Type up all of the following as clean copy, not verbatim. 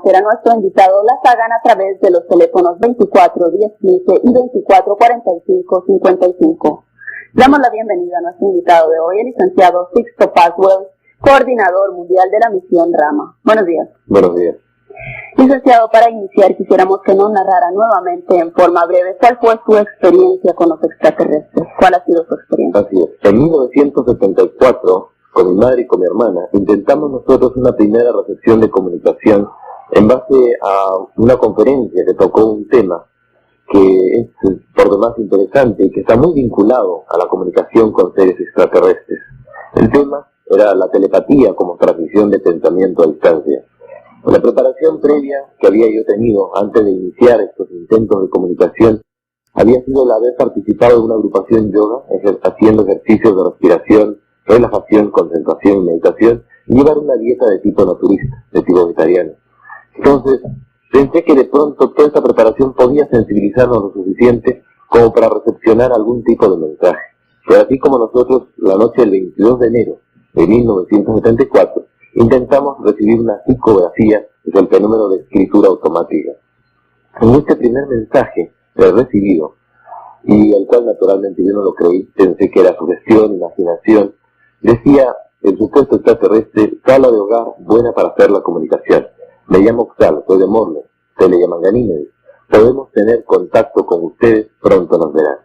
conocer a nuestro invitado las hagan a través de los teléfonos 24 10 15 y 24 45 55. Damos la bienvenida a nuestro invitado de hoy, el licenciado Sixto Paswell, coordinador mundial de la misión Rama. Buenos días. Buenos días. Licenciado, para iniciar quisiéramos que nos narrara nuevamente en forma breve cuál fue su experiencia con los extraterrestres. ¿Cuál ha sido su experiencia? Así es. En 1974, con mi madre y con mi hermana, intentamos nosotros una primera recepción de comunicación en base a una conferencia que tocó un tema que es por demás interesante y que está muy vinculado a la comunicación con seres extraterrestres. El tema era la telepatía como transmisión de pensamiento a distancia. La preparación previa que había yo tenido antes de iniciar estos intentos de comunicación había sido el haber participado en una agrupación yoga, haciendo ejercicios de respiración, relajación, concentración y meditación, y llevar una dieta de tipo naturista, de tipo vegetariano. Entonces, pensé que de pronto toda esta preparación podía sensibilizarnos lo suficiente como para recepcionar algún tipo de mensaje. Pero así como nosotros, la noche del 22 de enero de 1974, intentamos recibir una psicografía del fenómeno de escritura automática. En este primer mensaje recibido, y al cual naturalmente yo no lo creí, pensé que era sugestión, imaginación, decía: el supuesto extraterrestre, sala de hogar buena para hacer la comunicación. Me llamo Oxal, soy de Morle, ustedes le llaman Ganímedes. Podemos tener contacto con ustedes, pronto nos verán.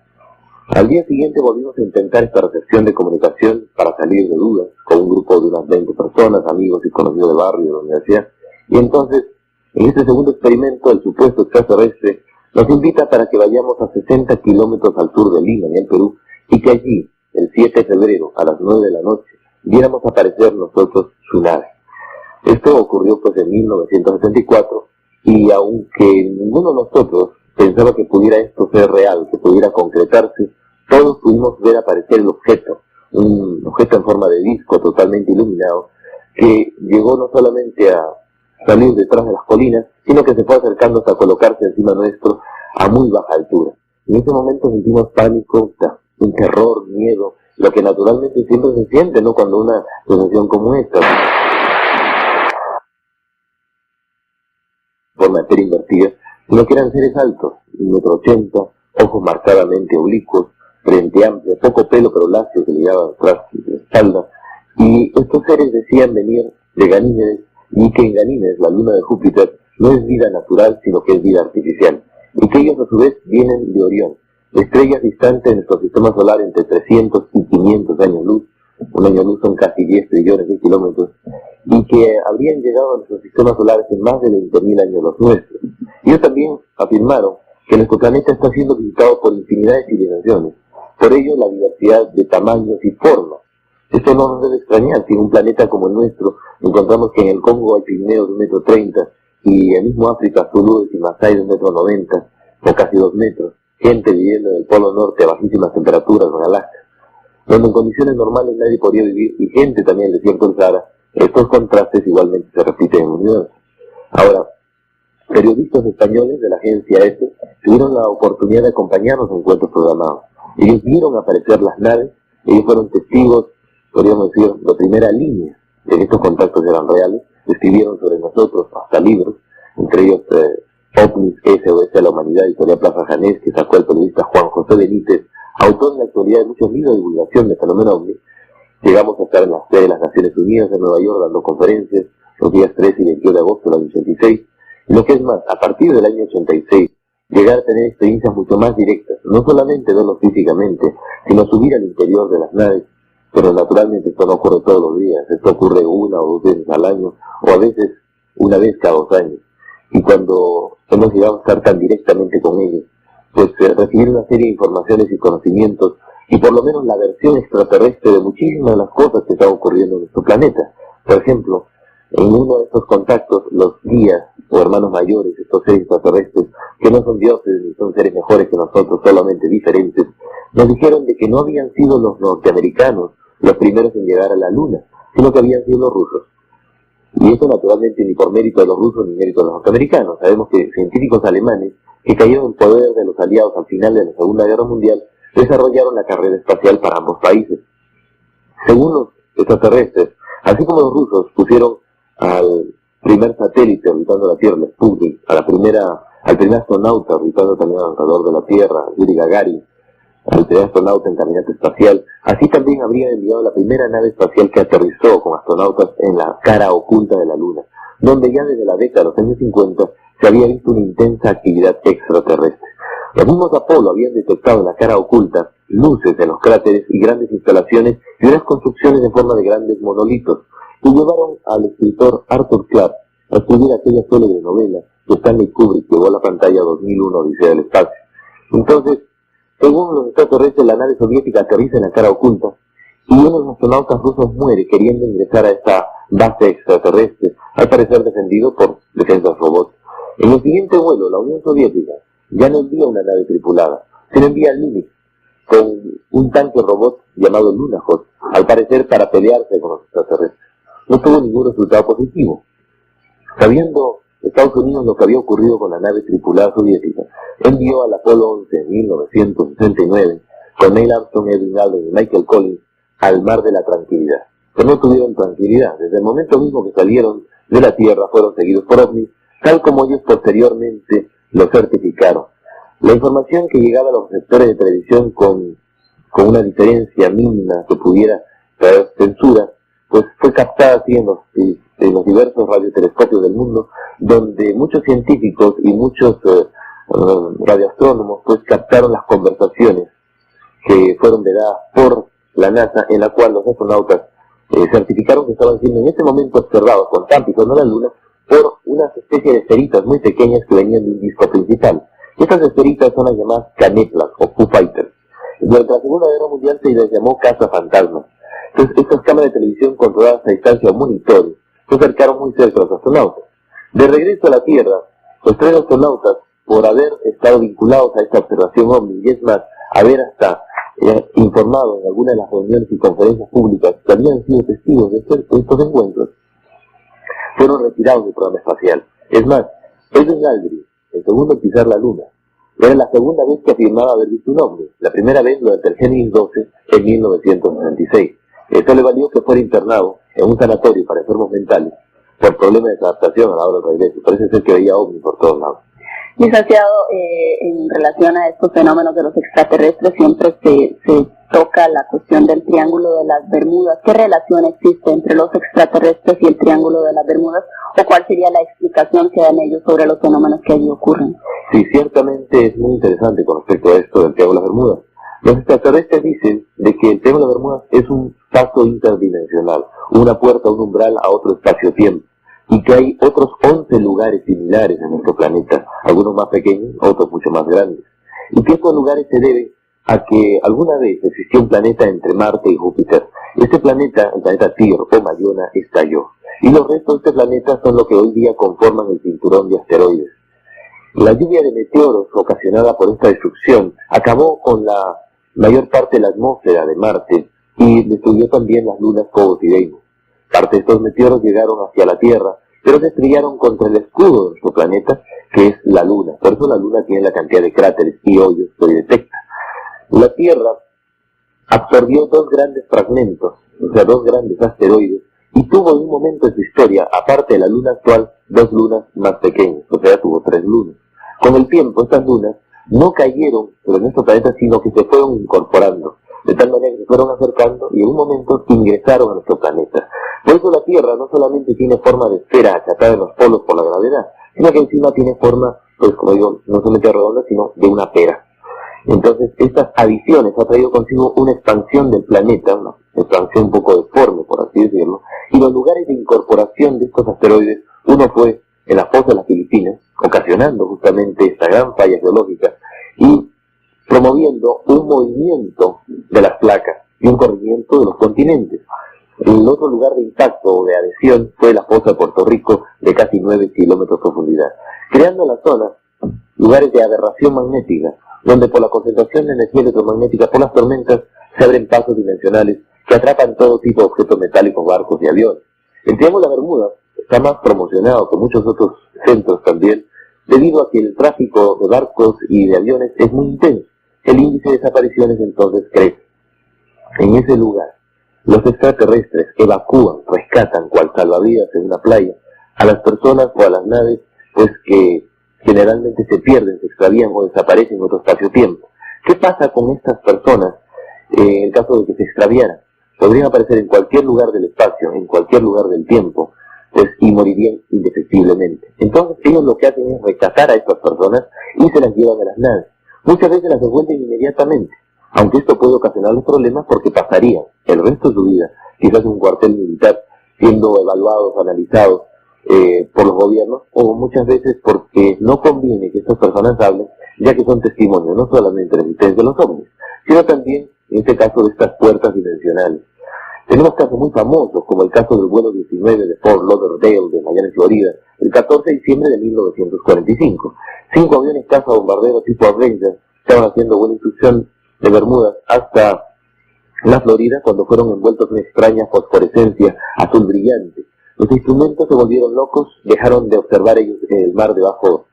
Al día siguiente volvimos a intentar esta recepción de comunicación para salir de dudas, con un grupo de unas 20 personas, amigos y conocidos de barrio y de la universidad. Y entonces, en este segundo experimento, el supuesto extraterrestre nos invita para que vayamos a 60 kilómetros al sur de Lima, en el Perú, y que allí, el 7 de febrero, a las 9 de la noche, viéramos aparecer nosotros su nave. Esto ocurrió pues en 1974, y aunque ninguno de nosotros pensaba que pudiera esto ser real, que pudiera concretarse, todos pudimos ver aparecer el objeto, un objeto en forma de disco totalmente iluminado, que llegó no solamente a salir detrás de las colinas, sino que se fue acercando hasta colocarse encima nuestro a muy baja altura. En ese momento sentimos pánico, un terror, miedo, lo que naturalmente siempre se siente, ¿no?, cuando una sensación como esta, forma de ser invertida, sino que eran seres altos, 1,80 m, ojos marcadamente oblicuos, frente amplia, poco pelo pero lacio que le llevaban atrás de la espalda, y estos seres decían venir de Ganímedes, y que en Ganímedes, la luna de Júpiter, no es vida natural, sino que es vida artificial, y que ellos a su vez vienen de Orión, estrellas distantes de nuestro sistema solar entre 300 y 500 años luz. Un año luz son casi 10 trillones de kilómetros, y que habrían llegado a nuestro sistema solar hace más de 20.000 años los nuestros. Ellos también afirmaron que nuestro planeta está siendo visitado por infinidad de civilizaciones, por ello la diversidad de tamaños y formas. Esto no nos debe extrañar, si en un planeta como el nuestro encontramos que en el Congo hay pigmeos de 1,30 m, y en el mismo África zulúes y masái de 1,90 m, o casi 2 metros, gente viviendo en el Polo Norte a bajísimas temperaturas o en Alaska, donde en condiciones normales nadie podría vivir, y gente también del desierto del Sahara. Estos contrastes igualmente se repiten en el universo. Ahora, periodistas españoles de la agencia EFE tuvieron la oportunidad de acompañarnos en encuentros programados. Ellos vieron aparecer las naves, ellos fueron testigos, podríamos decir, de primera línea de que estos contactos eran reales, escribieron sobre nosotros hasta libros, entre ellos OVNIs, SOS a la Humanidad, Editorial Plaza Janés, que sacó el periodista Juan José Benítez, autor en la actualidad de muchos libros de divulgación de fenómeno OVNI. Llegamos a estar en la sede de las Naciones Unidas en Nueva York dando conferencias los días 3 y 21 de agosto del año 86. Y lo que es más, a partir del año 86, llegar a tener experiencias mucho más directas, no solamente verlos físicamente, sino subir al interior de las naves. Pero naturalmente esto no ocurre todos los días, esto ocurre 1 o 2 veces al año, o a veces una vez cada 2 años. Y cuando hemos llegado a estar tan directamente con ellos, pues recibir una serie de informaciones y conocimientos, y por lo menos la versión extraterrestre de muchísimas de las cosas que están ocurriendo en nuestro planeta. Por ejemplo, en uno de estos contactos, los guías o hermanos mayores, estos seres extraterrestres, que no son dioses ni son seres mejores que nosotros, solamente diferentes, nos dijeron de que no habían sido los norteamericanos los primeros en llegar a la luna, sino que habían sido los rusos. Y eso naturalmente ni por mérito de los rusos ni mérito de los norteamericanos. Sabemos que científicos alemanes que cayeron en poder de los aliados al final de la Segunda Guerra Mundial desarrollaron la carrera espacial para ambos países. Según los extraterrestres, así como los rusos pusieron al primer satélite orbitando la Tierra, el Sputnik, al primer astronauta orbitando también alrededor de la Tierra, Yuri Gagarin, al primer astronauta en caminata espacial. Así también habría enviado la primera nave espacial que aterrizó con astronautas en la cara oculta de la Luna, donde ya desde la década de los años 50 se había visto una intensa actividad extraterrestre. Los mismos Apolo habían detectado en la cara oculta luces en los cráteres y grandes instalaciones y unas construcciones en forma de grandes monolitos, que llevaron al escritor Arthur Clarke a escribir aquella célebre novela que Stanley Kubrick llevó a la pantalla 2001, Odisea del Espacio. Entonces, según los extraterrestres, la nave soviética aterriza en la cara oculta y uno de los astronautas rusos muere queriendo ingresar a esta base extraterrestre, al parecer defendido por defensas robots. En el siguiente vuelo, la Unión Soviética ya no envía una nave tripulada, sino envía a Nimitz con un tanque robot llamado Lunokhod, al parecer para pelearse con los extraterrestres. No tuvo ningún resultado positivo. Sabiendo Estados Unidos lo que había ocurrido con la nave tripulada soviética, envió al Apolo 11 en 1969 con Neil Armstrong, Edwin Aldrin y Michael Collins al mar de la tranquilidad. Pero no tuvieron tranquilidad. Desde el momento mismo que salieron de la Tierra fueron seguidos por ovnis, tal como ellos posteriormente lo certificaron. La información que llegaba a los receptores de televisión con una diferencia mínima que pudiera traer censura, pues fue captada así en los diversos radiotelescopios del mundo, donde muchos científicos y muchos radioastrónomos pues captaron las conversaciones que fueron dadas por la NASA, en la cual los astronautas certificaron que estaban siendo en este momento observados con TAMPI, no la Luna, por unas especies de esferitas muy pequeñas que venían de un disco principal. Estas esferitas son las llamadas caneplas o Foo Fighters. Durante la Segunda Guerra Mundial se les llamó cazafantasmas. Entonces, estas cámaras de televisión controladas a distancia o monitores se acercaron muy cerca a los astronautas. De regreso a la Tierra, los tres astronautas, por haber estado vinculados a esta observación OVNI, y es más, haber hasta informado en algunas de las reuniones y conferencias públicas que habían sido testigos de estos encuentros, fueron retirados del programa espacial. Es más, Edwin Aldrin, el segundo en pisar la Luna, era la segunda vez que afirmaba haber visto un ovni. La primera vez durante el Géminis 12 en 1966. Esto le valió que fuera internado en un sanatorio para enfermos mentales por problemas de adaptación a la hora del regreso. Parece ser que veía ovni por todos lados. Licenciado, en relación a estos fenómenos de los extraterrestres siempre se toca la cuestión del Triángulo de las Bermudas. ¿Qué relación existe entre los extraterrestres y el Triángulo de las Bermudas? ¿O cuál sería la explicación que dan ellos sobre los fenómenos que allí ocurren? Sí, ciertamente es muy interesante con respecto a esto del Triángulo de las Bermudas. Los extraterrestres dicen de que el Triángulo de las Bermudas es un paso interdimensional, una puerta, un umbral a otro espacio-tiempo, y que hay otros 11 lugares similares en nuestro planeta, algunos más pequeños, otros mucho más grandes, y que estos lugares se deben a que alguna vez existió un planeta entre Marte y Júpiter. Este planeta, el planeta Tyr o Mayona, estalló, y los restos de este planeta son lo que hoy día conforman el cinturón de asteroides. La lluvia de meteoros ocasionada por esta destrucción acabó con la mayor parte de la atmósfera de Marte y destruyó también las lunas Phobos y Deimos. Parte de estos meteoros llegaron hacia la Tierra, pero se estrellaron contra el escudo de nuestro planeta, que es la Luna. Por eso la Luna tiene la cantidad de cráteres y hoyos que hoy detecta. La Tierra absorbió dos grandes fragmentos, o sea, dos grandes asteroides, y tuvo en un momento de su historia, aparte de la Luna actual, dos lunas más pequeñas, o sea, tuvo 3 lunas. Con el tiempo, estas lunas no cayeron sobre nuestro planeta, sino que se fueron incorporando, de tal manera que se fueron acercando y en un momento ingresaron a nuestro planeta. Por eso la Tierra no solamente tiene forma de esfera achatada en los polos por la gravedad, sino que encima tiene forma, pues como digo, no solamente redonda, sino de una pera. Entonces, estas adiciones ha traído consigo una expansión del planeta, una expansión un poco deforme, por así decirlo, y los lugares de incorporación de estos asteroides, uno fue en la fosa de las Filipinas, ocasionando justamente esta gran falla geológica y promoviendo un movimiento de las placas y un corrimiento de los continentes. El otro lugar de impacto o de adhesión fue la fosa de Puerto Rico de casi 9 kilómetros de profundidad, creando en la zona lugares de aberración magnética, donde por la concentración de energía electromagnética por las tormentas se abren pasos dimensionales que atrapan todo tipo de objetos metálicos, barcos y aviones. El Triángulo de las Bermudas está más promocionado que muchos otros centros también, debido a que el tráfico de barcos y de aviones es muy intenso. El índice de desapariciones entonces crece. En ese lugar, los extraterrestres evacúan, rescatan cual salvavidas en una playa a las personas o a las naves, pues que generalmente se pierden, se extravían o desaparecen en otro espacio-tiempo. ¿Qué pasa con estas personas en el caso de que se extraviaran? Podrían aparecer en cualquier lugar del espacio, en cualquier lugar del tiempo, pues, y morirían indefectiblemente. Entonces ellos lo que hacen es rescatar a estas personas y se las llevan a las naves. Muchas veces las devuelven inmediatamente, aunque esto puede ocasionarles problemas porque pasarían el resto de su vida, quizás en un cuartel militar, siendo evaluados, analizados por los gobiernos, o muchas veces porque no conviene que estas personas hablen, ya que son testimonios no solamente de la existencia de los ovnis, sino también, en este caso, de estas puertas dimensionales. Tenemos casos muy famosos, como el caso del vuelo 19 de Fort Lauderdale, de Miami, Florida, el 14 de diciembre de 1945. 5 aviones caza bombarderos tipo Avenger estaban haciendo vuelo instrucción de Bermudas hasta la Florida cuando fueron envueltos en extraña fosforescencia azul brillante. Los instrumentos se volvieron locos, dejaron de observar ellos el mar debajo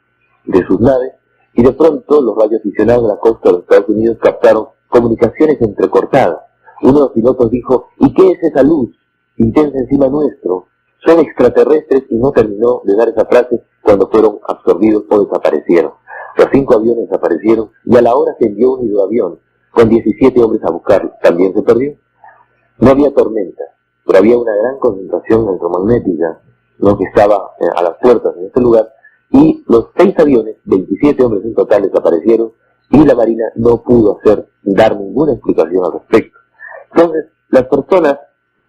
de sus naves, y de pronto los radioaficionados de la costa de los Estados Unidos captaron comunicaciones entrecortadas. Uno de los pilotos dijo: ¿y qué es esa luz intensa encima nuestro? Son extraterrestres, y no terminó de dar esa frase cuando fueron absorbidos o desaparecieron. Los 5 aviones desaparecieron y a la hora se envió un hidroavión con 17 hombres a buscarlo. También se perdió. No había tormenta, pero había una gran concentración electromagnética, ¿no?, que estaba a las puertas en este lugar, y los 6 aviones, 27 hombres en total, desaparecieron y la Marina no pudo dar ninguna explicación al respecto. Entonces, las personas,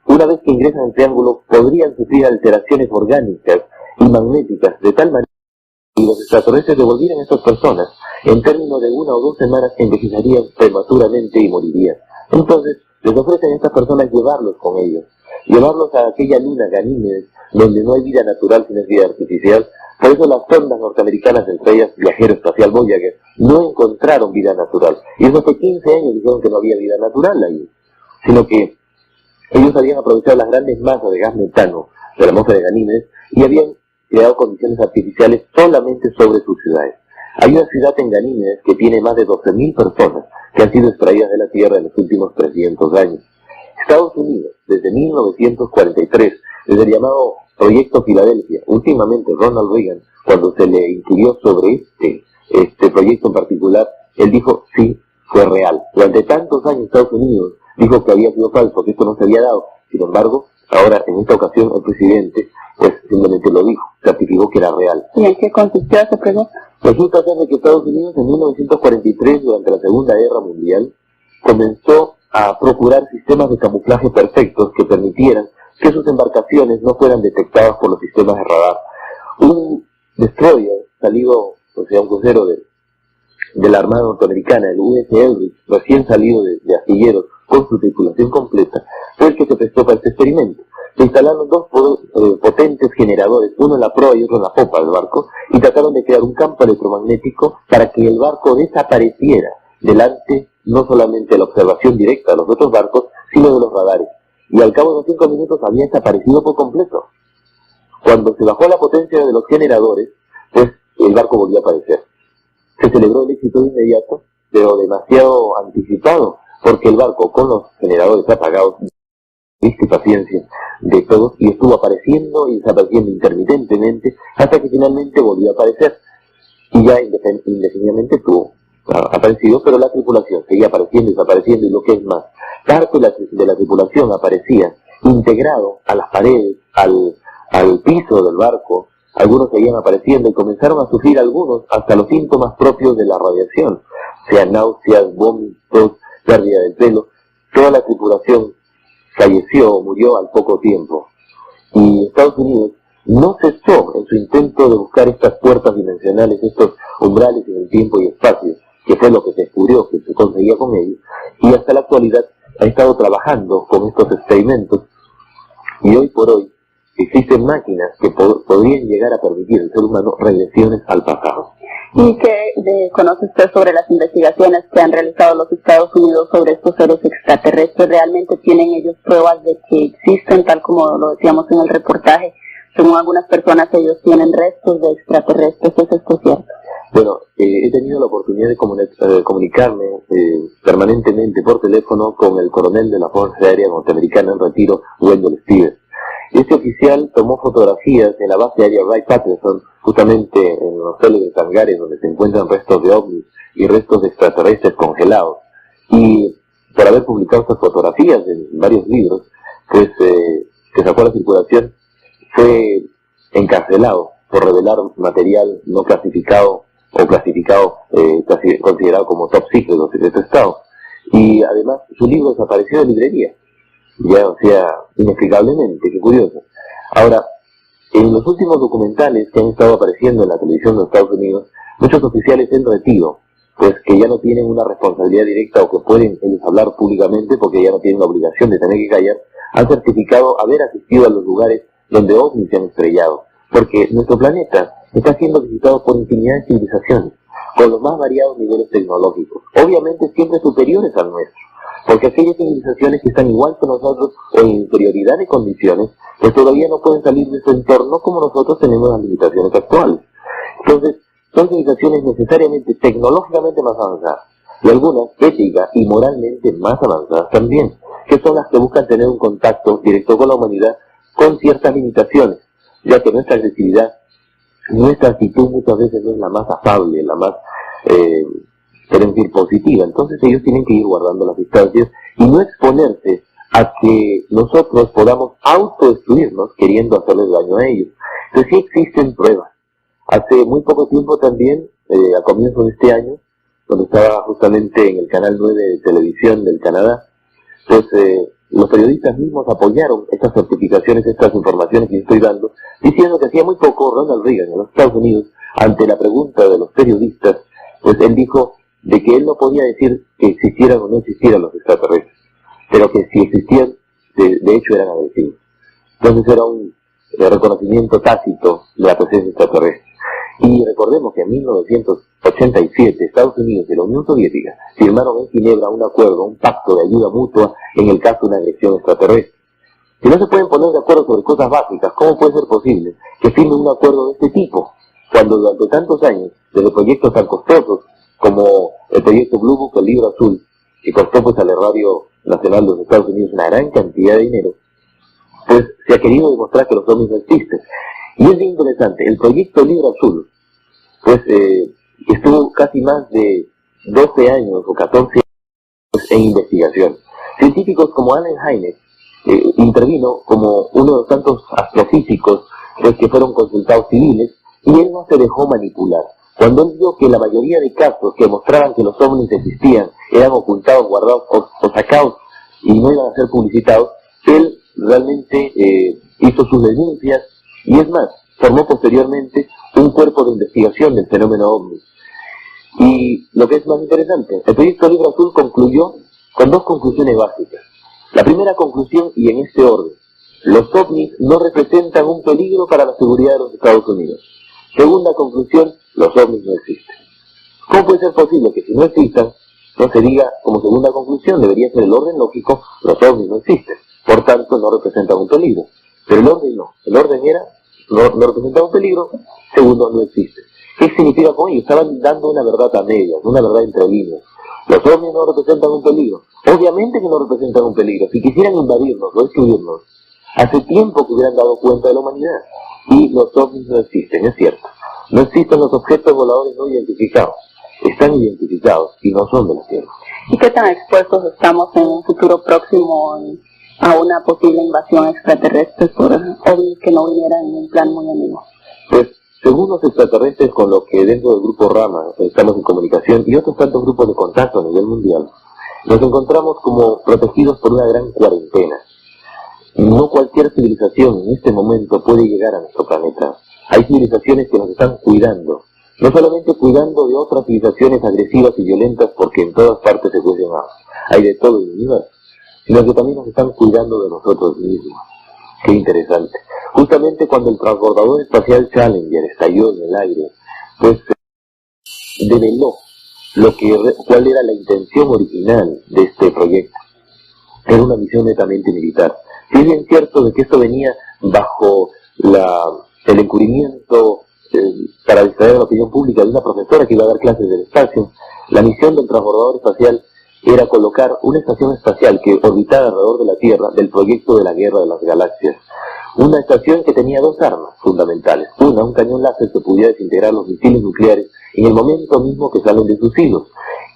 una vez que ingresan al triángulo, podrían sufrir alteraciones orgánicas y magnéticas de tal manera que los extraterrestres devolvieran a estas personas, en términos de 1 o 2 semanas envejecerían prematuramente y morirían. Entonces, les ofrecen a estas personas llevarlos con ellos, llevarlos a aquella luna Ganímedes, donde no hay vida natural sino es vida artificial. Por eso las sondas norteamericanas, entre ellas Viajero Espacial Voyager, no encontraron vida natural. Y eso hace 15 años dijeron que no había vida natural ahí, sino que ellos habían aprovechado las grandes masas de gas metano de la atmósfera de Ganímedes y habían creado condiciones artificiales solamente sobre sus ciudades. Hay una ciudad en Ganímedes que tiene más de 12.000 personas que han sido extraídas de la Tierra en los últimos 300 años. Estados Unidos, desde 1943, desde el llamado Proyecto Filadelfia, últimamente Ronald Reagan, cuando se le inquirió sobre este proyecto en particular, él dijo: sí, fue real. Durante tantos años Estados Unidos dijo que había sido falso, que esto no se había dado. Sin embargo, ahora, en esta ocasión, el presidente pues simplemente lo dijo, certificó que era real. ¿Y en qué consistió ese proyecto? Resulta ser de que Estados Unidos en 1943, durante la Segunda Guerra Mundial, comenzó a procurar sistemas de camuflaje perfectos que permitieran que sus embarcaciones no fueran detectadas por los sistemas de radar. Un destroyer salido, o sea, un crucero de la Armada Norteamericana, el U.S. Eldridge, recién salido de astilleros con su tripulación completa, fue el que se prestó para este experimento. Se instalaron 2 potentes generadores, uno en la proa y otro en la popa del barco, y trataron de crear un campo electromagnético para que el barco desapareciera delante no solamente de la observación directa de los otros barcos, sino de los radares. Y al cabo de unos 5 minutos había desaparecido por completo. Cuando se bajó la potencia de los generadores, pues el barco volvió a aparecer. Se celebró el éxito de inmediato, pero demasiado anticipado, porque el barco, con los generadores apagados, viste paciencia de todos, y estuvo apareciendo y desapareciendo intermitentemente hasta que finalmente volvió a aparecer, y ya indefinidamente estuvo aparecido, pero la tripulación seguía apareciendo y desapareciendo, y lo que es más, parte de la tripulación aparecía integrado a las paredes, al piso del barco. Algunos seguían apareciendo y comenzaron a sufrir algunos hasta los síntomas propios de la radiación, sea náuseas, vómitos, pérdida del pelo. Toda la tripulación falleció o murió al poco tiempo. Y Estados Unidos no cesó en su intento de buscar estas puertas dimensionales, estos umbrales en el tiempo y espacio, que fue lo que se descubrió, que se conseguía con ellos, y hasta la actualidad ha estado trabajando con estos experimentos, y hoy por hoy existen máquinas que podrían llegar a permitir al ser humano regresiones al pasado. ¿Y qué conoce usted sobre las investigaciones que han realizado los Estados Unidos sobre estos seres extraterrestres? ¿Realmente tienen ellos pruebas de que existen, tal como lo decíamos en el reportaje? Según algunas personas, ellos tienen restos de extraterrestres. ¿Es esto cierto? Bueno, he tenido la oportunidad de comunicarme permanentemente por teléfono con el coronel de la Fuerza Aérea Norteamericana en retiro, Wendell Stevens. Este oficial tomó fotografías en la base aérea Wright-Patterson, justamente en los célebres hangares donde se encuentran restos de ovnis y restos de extraterrestres congelados. Y por haber publicado estas fotografías en varios libros, pues que sacó a la circulación, fue encarcelado por revelar material no clasificado o clasificado, considerado como top secret o secreto de Estado. Y además su libro desapareció de librería, ya, o sea, inexplicablemente, qué curioso. Ahora, en los últimos documentales que han estado apareciendo en la televisión de Estados Unidos, muchos oficiales han retiro, pues que ya no tienen una responsabilidad directa o que pueden ellos hablar públicamente porque ya no tienen la obligación de tener que callar, han certificado haber asistido a los lugares donde ovnis se han estrellado, porque nuestro planeta está siendo visitado por infinidad de civilizaciones, con los más variados niveles tecnológicos, obviamente siempre superiores al nuestro, porque aquellas civilizaciones que están igual que nosotros o en inferioridad de condiciones, pues todavía no pueden salir de su entorno como nosotros tenemos las limitaciones actuales. Entonces, son civilizaciones necesariamente tecnológicamente más avanzadas, y algunas ética y moralmente más avanzadas también, que son las que buscan tener un contacto directo con la humanidad con ciertas limitaciones, ya que nuestra agresividad, nuestra actitud muchas veces no es la más afable, la más, quieren decir, positiva. Entonces ellos tienen que ir guardando las distancias y no exponerse a que nosotros podamos autodestruirnos queriendo hacerles daño a ellos. Entonces sí existen pruebas. Hace muy poco tiempo también, a comienzos de este año, cuando estaba justamente en el canal 9 de televisión del Canadá, pues los periodistas mismos apoyaron estas certificaciones, estas informaciones que estoy dando, diciendo que hacía muy poco Ronald Reagan en los Estados Unidos, ante la pregunta de los periodistas, pues él dijo de que él no podía decir que existieran o no existieran los extraterrestres, pero que si existían, de hecho eran agresivos. Entonces era un reconocimiento tácito de la presencia extraterrestre. Y recordemos que en 1987 Estados Unidos y la Unión Soviética firmaron en Ginebra un acuerdo, un pacto de ayuda mutua en el caso de una agresión extraterrestre. Si no se pueden poner de acuerdo sobre cosas básicas, ¿cómo puede ser posible que firmen un acuerdo de este tipo? Cuando durante tantos años, desde proyectos tan costosos como el proyecto Blue Book, el libro azul, que costó pues al Radio Nacional de los Estados Unidos una gran cantidad de dinero, pues se ha querido demostrar que los ovnis no existen. Y es bien interesante, el proyecto Libro Azul, pues estuvo casi más de 12 años o 14 años en investigación. Científicos como Allen Hynek intervino como uno de los tantos astrofísicos pues, que fueron consultados civiles, y él no se dejó manipular. Cuando él vio que la mayoría de casos que mostraban que los ovnis existían eran ocultados, guardados o sacados y no iban a ser publicitados, él realmente hizo sus denuncias y es más, formó posteriormente un cuerpo de investigación del fenómeno ovni. Y lo que es más interesante, el proyecto Libro Azul concluyó con dos conclusiones básicas. La primera conclusión, y en este orden, los ovnis no representan un peligro para la seguridad de los Estados Unidos. Segunda conclusión, los ovnis no existen. ¿Cómo puede ser posible que si no existan, no se diga como segunda conclusión? Debería ser el orden lógico, los ovnis no existen, por tanto no representan un peligro. Pero el orden no, el orden era, no representa un peligro, segundo, no existe. ¿Qué significa con ello? Estaban dando una verdad a medias, una verdad entre líneas. Los ovnis no representan un peligro. Obviamente que no representan un peligro. Si quisieran invadirnos o destruirnos, hace tiempo que hubieran dado cuenta de la humanidad. Y los ovnis no existen, es cierto. No existen los objetos voladores no identificados. Están identificados y no son de la Tierra. ¿Y qué tan expuestos estamos en un futuro próximo a una posible invasión extraterrestre por ovnis que no vinieran en un plan muy amigo? Pues, según los extraterrestres con los que dentro del grupo Rama estamos en comunicación y otros tantos grupos de contacto a nivel mundial, nos encontramos como protegidos por una gran cuarentena. No cualquier civilización en este momento puede llegar a nuestro planeta. Hay civilizaciones que nos están cuidando, no solamente cuidando de otras civilizaciones agresivas y violentas porque en todas partes se cuecen habas, hay de todo el universo, sino que también nos están cuidando de nosotros mismos. Qué interesante. Justamente cuando el transbordador espacial Challenger estalló en el aire, pues develó cuál era la intención original de este proyecto. Era una misión netamente militar. Si es bien cierto de que esto venía bajo el encubrimiento para distraer a la opinión pública de una profesora que iba a dar clases del espacio, la misión del transbordador espacial era colocar una estación espacial que orbitara alrededor de la Tierra del proyecto de la Guerra de las Galaxias. Una estación que tenía dos armas fundamentales. Una, un cañón láser que pudiera desintegrar los misiles nucleares en el momento mismo que salen de sus hilos.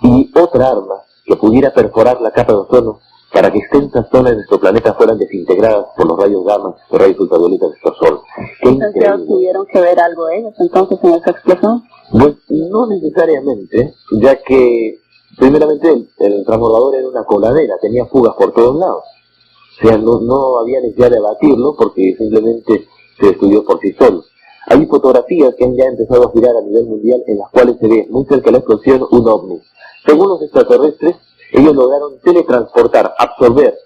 Y otra arma que pudiera perforar la capa de ozono para que extensas zonas de nuestro planeta fueran desintegradas por los rayos gamma, los rayos ultravioletas de nuestro Sol. ¡Qué increíble! ¿Tuvieron que ver algo ellos entonces en esa explosión? Pues no necesariamente, ya que primeramente el transbordador era una coladera, tenía fugas por todos lados. O sea, no había necesidad de abatirlo porque simplemente se destruyó por sí solo. Hay fotografías que han ya empezado a girar a nivel mundial en las cuales se ve muy cerca de la explosión un ovni. Según los extraterrestres, ellos lograron teletransportar, absorber,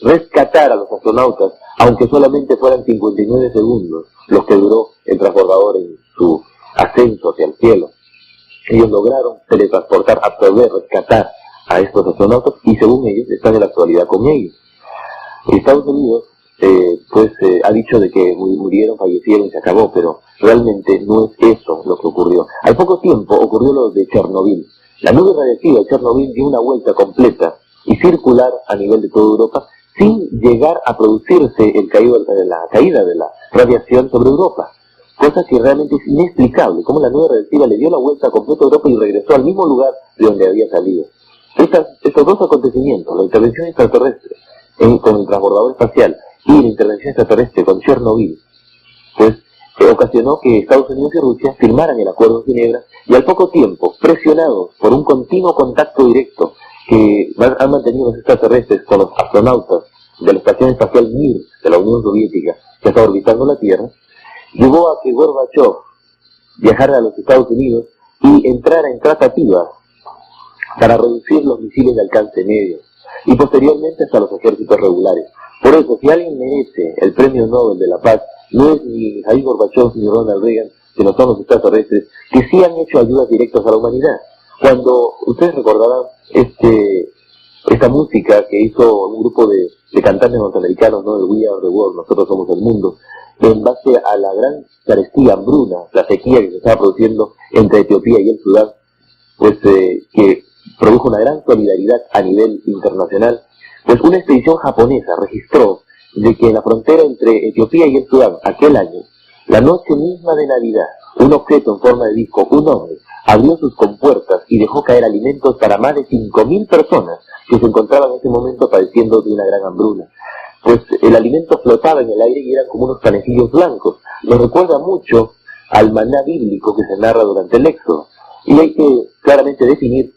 rescatar a los astronautas, aunque solamente fueran 59 segundos, los que duró el transbordador en su ascenso hacia el cielo. Ellos lograron teletransportar, absorber, rescatar a estos astronautas y según ellos están en la actualidad con ellos. Estados Unidos ha dicho de que murieron, fallecieron y se acabó, pero realmente no es eso lo que ocurrió. Al poco tiempo ocurrió lo de Chernobyl. La nube radiactiva de Chernobyl dio una vuelta completa y circular a nivel de toda Europa sin llegar a producirse la caída de la radiación sobre Europa. Cosa que realmente es inexplicable, cómo la nube radiactiva le dio la vuelta completa a Europa y regresó al mismo lugar de donde había salido. Estos dos acontecimientos, la intervención extraterrestre con el transbordador espacial y la intervención extraterrestre con Chernobyl, pues ocasionó que Estados Unidos y Rusia firmaran el Acuerdo de Ginebra y al poco tiempo, presionados por un continuo contacto directo que han mantenido los extraterrestres con los astronautas de la Estación Espacial Mir de la Unión Soviética que está orbitando la Tierra, llevó a que Gorbachev viajara a los Estados Unidos y entrara en tratativas para reducir los misiles de alcance medio y posteriormente hasta los ejércitos regulares. Por eso, si alguien merece el Premio Nobel de la Paz, no es ni Mikhail Gorbachev ni Ronald Reagan, sino son los extraterrestres, que sí han hecho ayudas directas a la humanidad. Cuando ustedes recordarán esta música que hizo un grupo de cantantes norteamericanos, ¿no? El We Are the World, nosotros somos el mundo, en base a la gran carestía, hambruna, la sequía que se estaba produciendo entre Etiopía y el Sudán, pues que produjo una gran solidaridad a nivel internacional, pues una expedición japonesa registró de que en la frontera entre Etiopía y el Sudán, aquel año, la noche misma de Navidad, un objeto en forma de disco, un hombre, abrió sus compuertas y dejó caer alimentos para más de 5.000 personas que se encontraban en ese momento padeciendo de una gran hambruna. Pues el alimento flotaba en el aire y eran como unos panecillos blancos. Nos recuerda mucho al maná bíblico que se narra durante el Éxodo. Y hay que claramente definir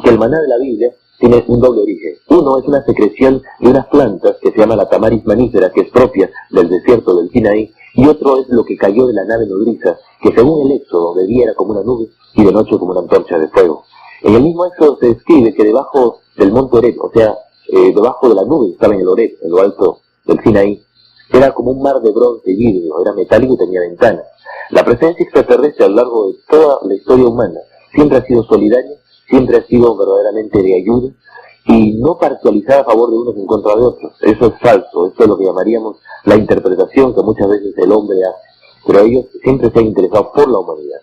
que el maná de la Biblia tiene un doble origen. Uno es una secreción de unas plantas que se llama la tamaris manífera, que es propia del desierto del Sinaí, y otro es lo que cayó de la nave nodriza, que según el Éxodo de día era como una nube y de noche como una antorcha de fuego. En el mismo Éxodo se describe que debajo del monte Horeb, o sea, debajo de la nube estaba en el Horeb, en lo alto del Sinaí, era como un mar de bronce y vidrio, era metálico y tenía ventanas. La presencia extraterrestre a lo largo de toda la historia humana siempre ha sido solidaria, siempre ha sido verdaderamente de ayuda y no parcializada a favor de unos en contra de otros. Eso es falso, eso es lo que llamaríamos la interpretación que muchas veces el hombre hace, pero ellos siempre se han interesado por la humanidad.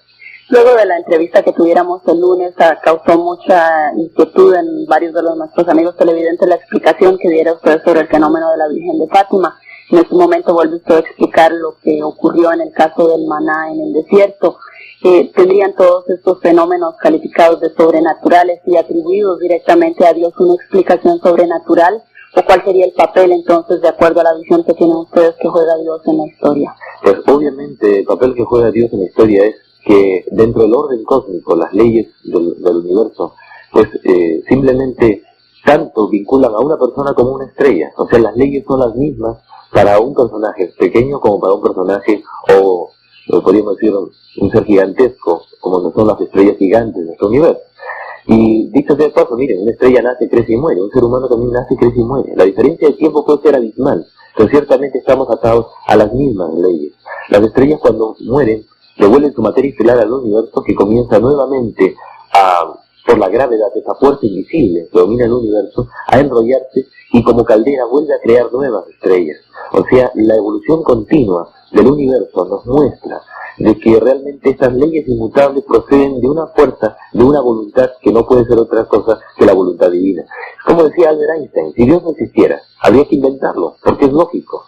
Luego de la entrevista que tuviéramos el lunes, causó mucha inquietud en varios de nuestros amigos televidentes la explicación que diera usted sobre el fenómeno de la Virgen de Fátima. En este momento vuelve usted a explicar lo que ocurrió en el caso del maná en el desierto. ¿Tendrían todos estos fenómenos calificados de sobrenaturales y atribuidos directamente a Dios una explicación sobrenatural? ¿O cuál sería el papel entonces, de acuerdo a la visión que tienen ustedes, que juega Dios en la historia? Pues obviamente el papel que juega Dios en la historia es que dentro del orden cósmico, las leyes del universo, pues simplemente tanto vinculan a una persona como a una estrella. O sea, las leyes son las mismas para un personaje pequeño como para un personaje, o podríamos decir, un ser gigantesco, como no son las estrellas gigantes de nuestro universo. Y dicho sea de paso, miren, una estrella nace, crece y muere, un ser humano también nace, crece y muere. La diferencia de tiempo puede ser abismal, pero ciertamente estamos atados a las mismas leyes. Las estrellas cuando mueren, devuelven su materia estelar al universo, que comienza nuevamente por la gravedad, esa fuerza invisible que domina el universo, a enrollarse y como caldera vuelve a crear nuevas estrellas. O sea, la evolución continua del universo nos muestra de que realmente estas leyes inmutables proceden de una fuerza, de una voluntad que no puede ser otra cosa que la voluntad divina. Como decía Albert Einstein, si Dios no existiera, habría que inventarlo, porque es lógico.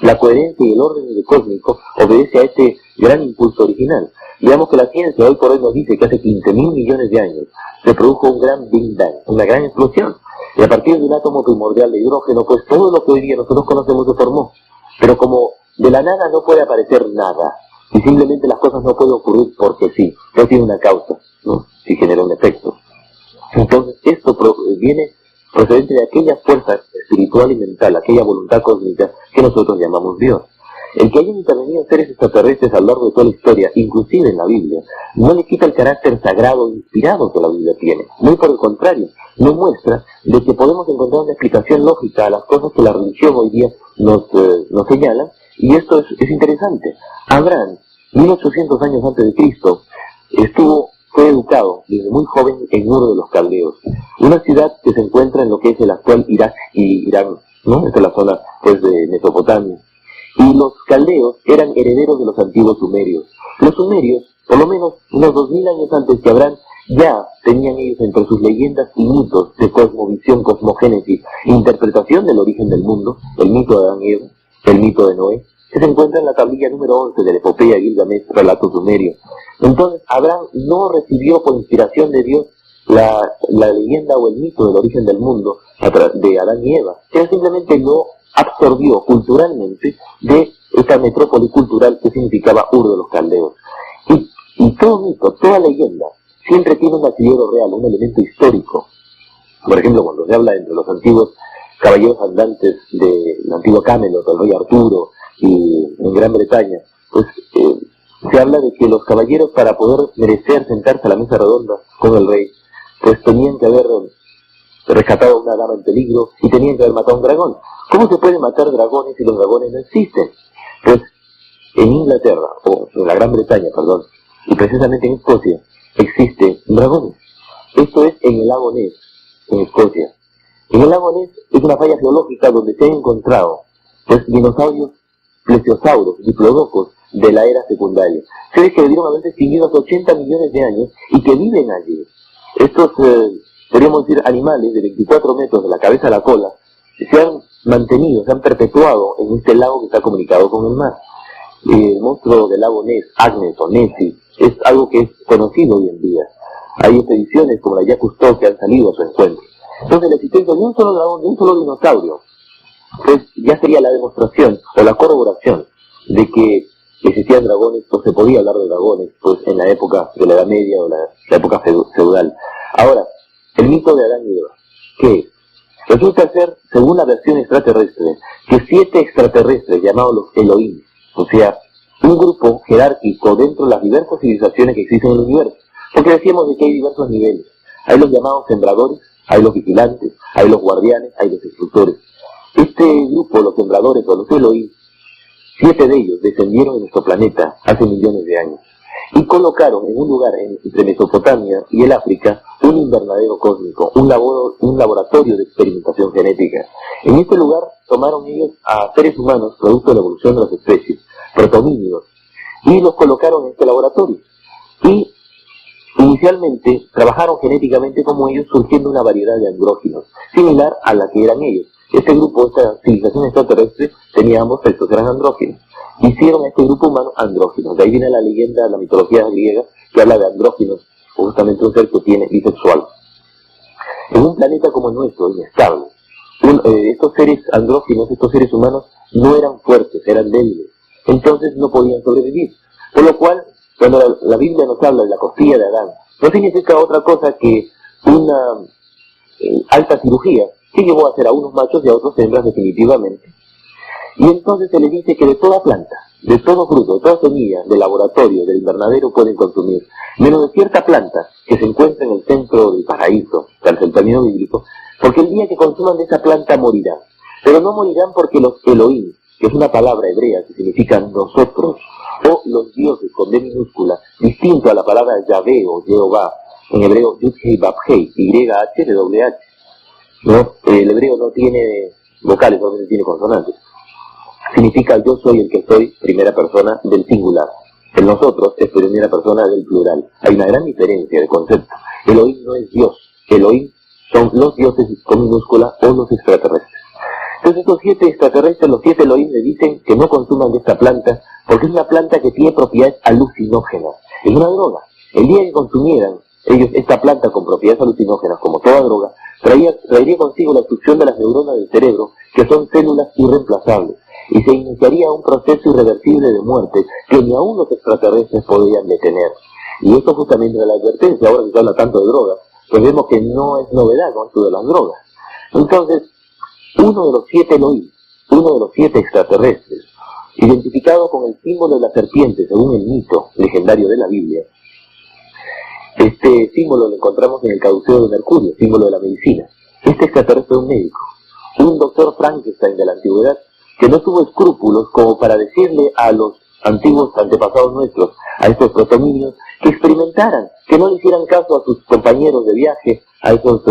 La coherencia y el orden cósmico obedece a este gran impulso original. Digamos que la ciencia hoy por hoy nos dice que hace 15.000 millones de años se produjo un gran Big Bang, una gran explosión. Y a partir de un átomo primordial de hidrógeno, pues todo lo que hoy día nosotros conocemos se formó. Pero como de la nada no puede aparecer nada, y simplemente las cosas no pueden ocurrir porque sí, no tiene una causa, ¿no? Si genera un efecto. Entonces esto viene procedente de aquella fuerza espiritual y mental, aquella voluntad cósmica que nosotros llamamos Dios. El que hayan intervenido seres extraterrestres a lo largo de toda la historia, inclusive en la Biblia, no le quita el carácter sagrado e inspirado que la Biblia tiene. Muy por el contrario, nos muestra de que podemos encontrar una explicación lógica a las cosas que la religión hoy día nos señala, y esto es interesante. Abraham, 1800 años antes de Cristo, fue educado desde muy joven en Ur de los Caldeos, una ciudad que se encuentra en lo que es el actual Irak y Irán, ¿no? Esta es la zona pues de Mesopotamia. Y los caldeos eran herederos de los antiguos sumerios. Los sumerios, por lo menos unos 2000 años antes que Abraham, ya tenían ellos entre sus leyendas y mitos de cosmovisión, cosmogénesis, interpretación del origen del mundo, el mito de Adán y Eva, el mito de Noé, que se encuentra en la tablilla número 11 de la epopeya Gilgamesh, relato sumerio. Entonces, Abraham no recibió por inspiración de Dios la leyenda o el mito del origen del mundo de Adán y Eva, él simplemente lo absorbió culturalmente de esta metrópoli cultural que significaba Ur de los Caldeos. Y todo mito, toda leyenda, siempre tiene un asidero real, un elemento histórico. Por ejemplo, cuando se habla entre los antiguos caballeros andantes del antiguo Camelot, el rey Arturo, y en Gran Bretaña, pues se habla de que los caballeros, para poder merecer sentarse a la mesa redonda con el rey, pues tenían que haber rescatado a una dama en peligro y tenían que haber matado a un dragón. ¿Cómo se pueden matar dragones si los dragones no existen? Pues en Inglaterra, o en la Gran Bretaña, perdón, y precisamente en Escocia, existen dragones. Esto es en el lago Ness, en Escocia. En el lago Ness es una falla geológica donde se han encontrado pues dinosaurios plesiosauros, diplodocos de la era secundaria. Seres que debieron haberse extinguido hace 80 millones de años y que viven allí. Estos, podríamos decir, animales de 24 metros de la cabeza a la cola, se han mantenido, se han perpetuado en este lago que está comunicado con el mar. El monstruo del lago Ness, Agnes o Nessie, es algo que es conocido hoy en día. Hay expediciones como la Jacques Cousteau que han salido a su encuentro. Entonces la existencia de un solo dragón, de un solo dinosaurio, pues ya sería la demostración o la corroboración de que existían dragones, pues se podía hablar de dragones pues en la época de la Edad Media o la época feudal. Ahora, el mito de Adán y Eva, ¿qué es? Resulta ser, según la versión extraterrestre, que 7 extraterrestres llamados los Elohim, o sea, un grupo jerárquico dentro de las diversas civilizaciones que existen en el universo, porque decíamos de que hay diversos niveles. Hay los llamados sembradores, hay los vigilantes, hay los guardianes, hay los instructores. Este grupo, los sembradores o los Elohim, 7 de ellos descendieron en nuestro planeta hace millones de años y colocaron en un lugar entre Mesopotamia y el África un invernadero cósmico, un laboratorio de experimentación genética. En este lugar tomaron ellos a seres humanos, producto de la evolución de las especies, protomínidos, y los colocaron en este laboratorio. Y inicialmente trabajaron genéticamente como ellos, surgiendo una variedad de andróginos, similar a la que eran ellos. Este grupo, esta civilización extraterrestre, tenía ambos sexos, eran andróginos. Hicieron a este grupo humano andróginos. De ahí viene la leyenda, la mitología griega, que habla de andróginos, justamente un ser que tiene bisexual. En un planeta como el nuestro, inestable, estos seres andróginos, estos seres humanos, no eran fuertes, eran débiles. Entonces no podían sobrevivir. Por lo cual, cuando la Biblia nos habla de la costilla de Adán, no significa otra cosa que una alta cirugía que llevó a hacer a unos machos y a otros hembras definitivamente. Y entonces se le dice que de toda planta, de todo fruto, de toda semilla, del laboratorio, del invernadero pueden consumir, menos de cierta planta que se encuentra en el centro del paraíso, tal es el término bíblico, porque el día que consuman de esa planta morirán. Pero no morirán porque los Elohim, que es una palabra hebrea que significa nosotros, o los dioses con D minúscula, distinto a la palabra Yahvé o Jehová, en hebreo Yud-Hei Bab-Hei, Y-H-W-H. ¿No? El hebreo no tiene vocales, solamente tiene consonantes. Significa yo soy el que soy, primera persona del singular. El nosotros es primera persona del plural. Hay una gran diferencia de concepto. Elohim no es Dios. Elohim son los dioses con minúscula o los extraterrestres. Entonces estos 7 extraterrestres, los 7 Elohim, le dicen que no consuman de esta planta porque es una planta que tiene propiedades alucinógenas. Es una droga. El día que consumieran ellos esta planta con propiedades alucinógenas, como toda droga, traería consigo la destrucción de las neuronas del cerebro, que son células irreemplazables, y se iniciaría un proceso irreversible de muerte que ni aún los extraterrestres podrían detener. Y esto justamente es la advertencia. Ahora que se habla tanto de drogas, pues vemos que no es novedad con esto de las drogas. Entonces, uno de los 7 Elohim, uno de los 7 extraterrestres, identificado con el símbolo de la serpiente según el mito legendario de la Biblia, este símbolo lo encontramos en el caduceo de Mercurio, símbolo de la medicina. Este extraterrestre es un médico, un doctor Frankenstein de la antigüedad, que no tuvo escrúpulos como para decirle a los antiguos antepasados nuestros, a estos protominios, que experimentaran, que no le hicieran caso a sus compañeros de viaje, a esos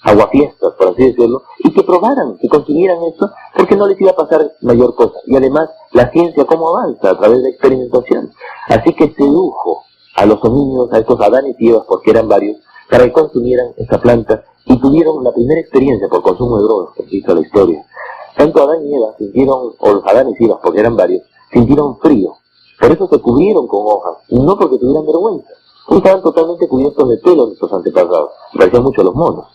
aguafiestas, por así decirlo, y que probaran, que consumieran esto, porque no les iba a pasar mayor cosa. Y además, la ciencia cómo avanza a través de experimentación. Así que sedujo a los homínidos, a estos Adanes y Evas, porque eran varios, para que consumieran esta planta y tuvieron la primera experiencia por consumo de drogas, que existe la historia. Tanto Adán y Eva sintieron, o los Adanes y Evas, porque eran varios, sintieron frío. Por eso se cubrieron con hojas, no porque tuvieran vergüenza. Estaban totalmente cubiertos de pelo nuestros antepasados, parecían mucho a los monos.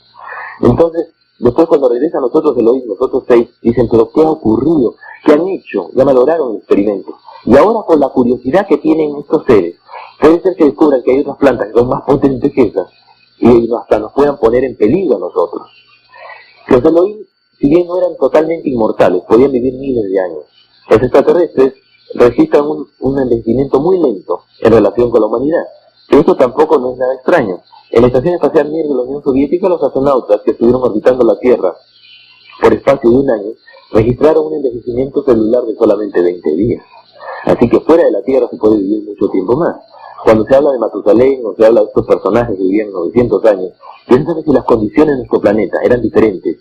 Entonces, después cuando regresan nosotros Elohim, los otros 6, dicen, pero ¿qué ha ocurrido? ¿Qué han hecho? Ya valoraron el experimento. Y ahora, por la curiosidad que tienen estos seres, puede ser que descubran que hay otras plantas que son más potentes que esas, y hasta nos puedan poner en peligro a nosotros. Los Elohim, si bien no eran totalmente inmortales, podían vivir miles de años. Los extraterrestres registran un envejecimiento muy lento en relación con la humanidad. Pero esto tampoco no es nada extraño. En la Estación Espacial Mir de la Unión Soviética, los astronautas que estuvieron orbitando la Tierra por espacio de un año registraron un envejecimiento celular de solamente 20 días. Así que fuera de la Tierra se puede vivir mucho tiempo más. Cuando se habla de Matusalén o se habla de estos personajes que vivían 900 años, piensan que si las condiciones de nuestro planeta eran diferentes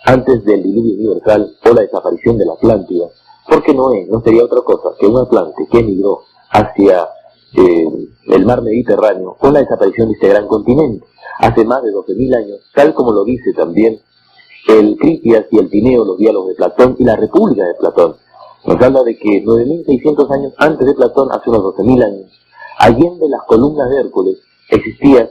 antes del diluvio universal o la desaparición de la Atlántida, porque Noé no sería otra cosa que un Atlante que emigró hacia el mar Mediterráneo con la desaparición de este gran continente hace más de 12.000 años, tal como lo dice también el Critias y el Tineo, los diálogos de Platón y la República de Platón. Nos habla de que 9.600 años antes de Platón, hace unos 12.000 años, allende las columnas de Hércules, existía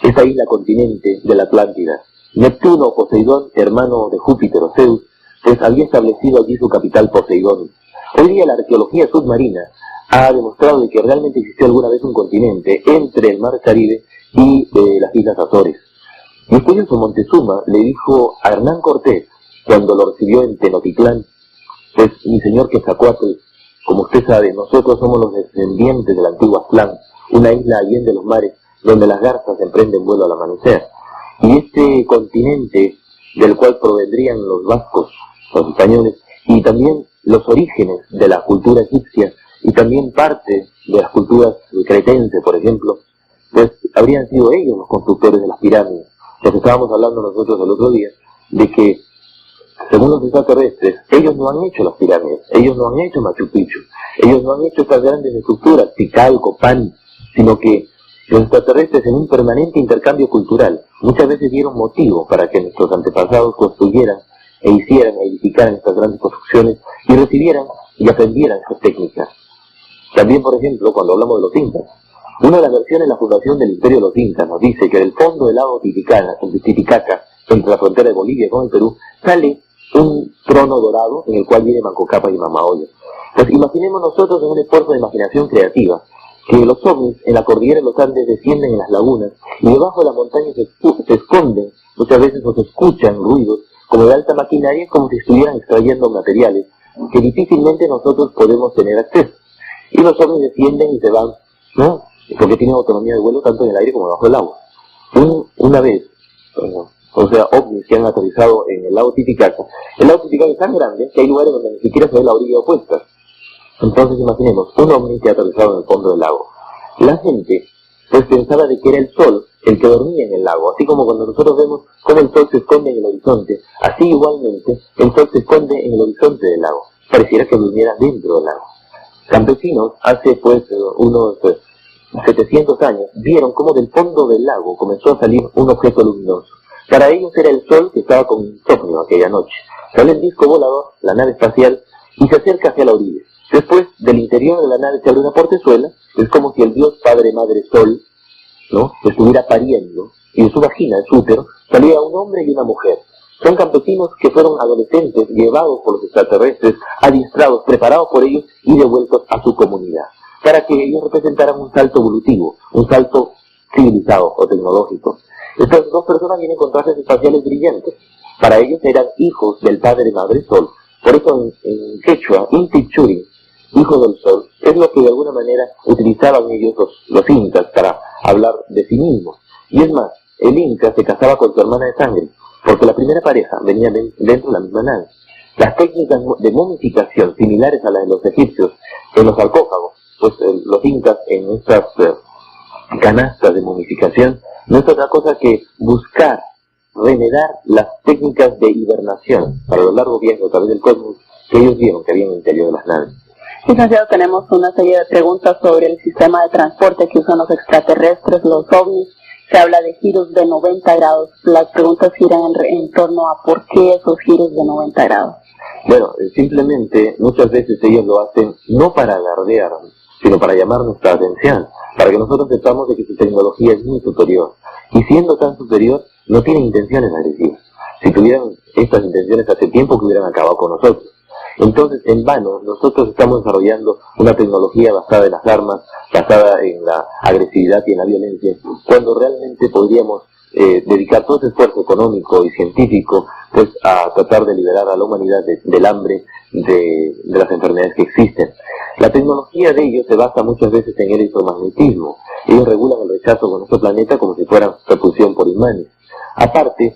esa isla continente de la Atlántida. Neptuno, Poseidón, hermano de Júpiter o Zeus, pues había establecido allí su capital Poseidón. Hoy día la arqueología submarina ha demostrado de que realmente existió alguna vez un continente entre el mar Caribe y las Islas Azores. Y es curioso, Montezuma le dijo a Hernán Cortés, cuando lo recibió en Tenochtitlán, pues mi señor Quetzalcóatl, como usted sabe, nosotros somos los descendientes del antiguo Aztlán, una isla allende los mares, donde las garzas emprenden vuelo al amanecer. Y este continente del cual provendrían los vascos, los españoles, y también los orígenes de la cultura egipcia, y también parte de las culturas cretenses, por ejemplo, pues habrían sido ellos los constructores de las pirámides. Lo que estábamos hablando nosotros el otro día, de que, según los extraterrestres, ellos no han hecho las pirámides, ellos no han hecho Machu Picchu, ellos no han hecho estas grandes estructuras, Tikal, Copán, sino que los extraterrestres, en un permanente intercambio cultural, muchas veces dieron motivo para que nuestros antepasados construyeran e hicieran, e edificaran estas grandes construcciones y recibieran y aprendieran estas técnicas. También, por ejemplo, cuando hablamos de los incas, una de las versiones de la fundación del Imperio de los Incas nos dice que del fondo del lago Titicaca, entre la frontera de Bolivia con el Perú, sale un trono dorado en el cual viene Manco Cápac y Mamaoyo. Pues imaginemos nosotros en un esfuerzo de imaginación creativa, que los ovnis en la cordillera de los Andes descienden en las lagunas y debajo de la montaña se esconden, muchas veces nos escuchan ruidos como de alta maquinaria, como si estuvieran extrayendo materiales que difícilmente nosotros podemos tener acceso. Y los ovnis descienden y se van, ¿no? Porque tienen autonomía de vuelo tanto en el aire como debajo del agua. Una vez, o sea, ovnis que han aterrizado en el lago Titicaca. El lago Titicaca es tan grande que hay lugares donde ni siquiera se ve la orilla opuesta. Entonces imaginemos un ovni que ha aterrizado en el fondo del lago. La gente pues pensaba de que era el sol el que dormía en el lago, así como cuando nosotros vemos cómo el sol se esconde en el horizonte, así igualmente el sol se esconde en el horizonte del lago. Pareciera que durmiera dentro del lago. Campesinos hace pues unos 700 años vieron cómo del fondo del lago comenzó a salir un objeto luminoso. Para ellos era el sol que estaba con insomnio aquella noche. Sale el disco volador, la nave espacial, y se acerca hacia la orilla. Después, del interior de la nave se abre una portezuela, es como si el dios Padre Madre Sol, ¿no?, estuviera pariendo, y de su vagina, de su útero, salía un hombre y una mujer. Son campesinos que fueron adolescentes, llevados por los extraterrestres, adiestrados, preparados por ellos y devueltos a su comunidad, para que ellos representaran un salto evolutivo, un salto civilizado o tecnológico. Estas dos personas vienen con trajes espaciales brillantes. Para ellos eran hijos del Padre Madre Sol. Por eso en quechua, Inti Churi, hijo del sol, es lo que de alguna manera utilizaban ellos los incas para hablar de sí mismos. Y es más, el inca se casaba con su hermana de sangre, porque la primera pareja venía dentro de la misma nave. Las técnicas de momificación similares a las de los egipcios en los sarcófagos, pues los incas en estas canastas de momificación no es otra cosa que buscar remedar las técnicas de hibernación para los largos viajes a través del cosmos que ellos vieron que había en el interior de las naves. Licenciado, tenemos una serie de preguntas sobre el sistema de transporte que usan los extraterrestres, los ovnis. Se habla de giros de 90 grados. Las preguntas giran en torno a por qué esos giros de 90 grados. Bueno, simplemente muchas veces ellos lo hacen no para alardear, sino para llamar nuestra atención, para que nosotros sepamos de que su tecnología es muy superior. Y siendo tan superior, no tienen intenciones agresivas. Si tuvieran estas intenciones hace tiempo que hubieran acabado con nosotros. Entonces, en vano, nosotros estamos desarrollando una tecnología basada en las armas, basada en la agresividad y en la violencia, cuando realmente podríamos dedicar todo ese esfuerzo económico y científico pues a tratar de liberar a la humanidad del hambre, de las enfermedades que existen. La tecnología de ellos se basa muchas veces en el electromagnetismo. Ellos regulan el rechazo con nuestro planeta como si fueran repulsión por imanes. Aparte,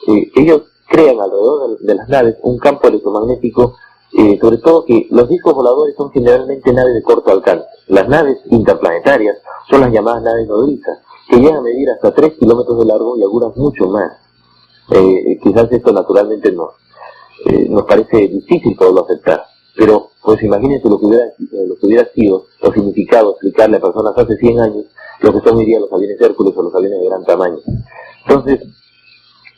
ellos crean alrededor de las naves un campo electromagnético, sobre todo que los discos voladores son generalmente naves de corto alcance. Las naves interplanetarias son las llamadas naves nodrizas, que llegan a medir hasta 3 kilómetros de largo y algunas mucho más. Quizás esto naturalmente nos parece difícil poderlo aceptar, pero pues imagínense lo que hubiera sido o significado explicarle a personas hace 100 años lo que son hoy día los aviones Hércules o los aviones de gran tamaño. Entonces,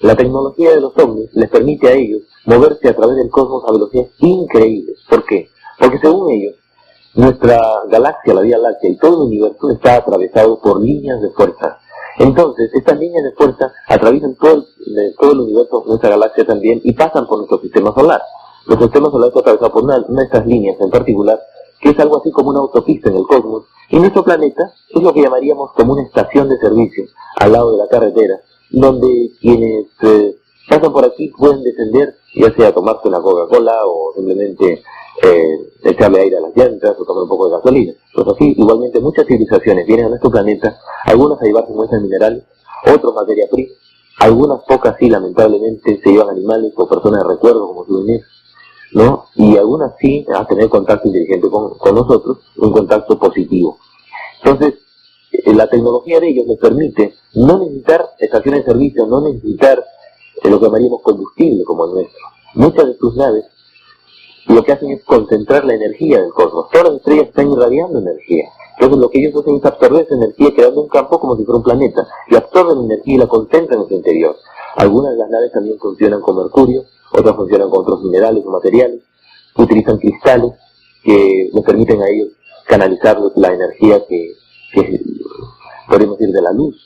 la tecnología de los ovnis les permite a ellos moverse a través del cosmos a velocidades increíbles. ¿Por qué? Porque según ellos, nuestra galaxia, la Vía Láctea y todo el universo está atravesado por líneas de fuerza. Entonces, estas líneas de fuerza atraviesan todo el universo, nuestra galaxia también, y pasan por nuestro sistema solar. Nuestro sistema solar está atravesado por una de estas líneas en particular, que es algo así como una autopista en el cosmos, y nuestro planeta es lo que llamaríamos como una estación de servicio al lado de la carretera, donde quienes pasan por aquí pueden descender, ya sea tomarse una Coca-Cola o simplemente echarle aire a las llantas o tomar un poco de gasolina. Pues así, igualmente muchas civilizaciones vienen a nuestro planeta, algunas a llevarse muestras minerales, otros materia prima, algunas pocas sí, lamentablemente, se llevan animales o personas de recuerdo como souvenirs, ¿no? Y algunas sí a tener contacto inteligente con nosotros, un contacto positivo. Entonces, la tecnología de ellos les permite no necesitar estaciones de servicio, no necesitar lo que llamaríamos combustible como el nuestro. Muchas de sus naves lo que hacen es concentrar la energía del cosmos. Todas las estrellas están irradiando energía. Entonces lo que ellos hacen es absorber esa energía creando un campo como si fuera un planeta. Y absorben la energía y la concentran en su interior. Algunas de las naves también funcionan con mercurio, otras funcionan con otros minerales o materiales. Utilizan cristales que les permiten a ellos canalizar la energía que podemos decir de la luz.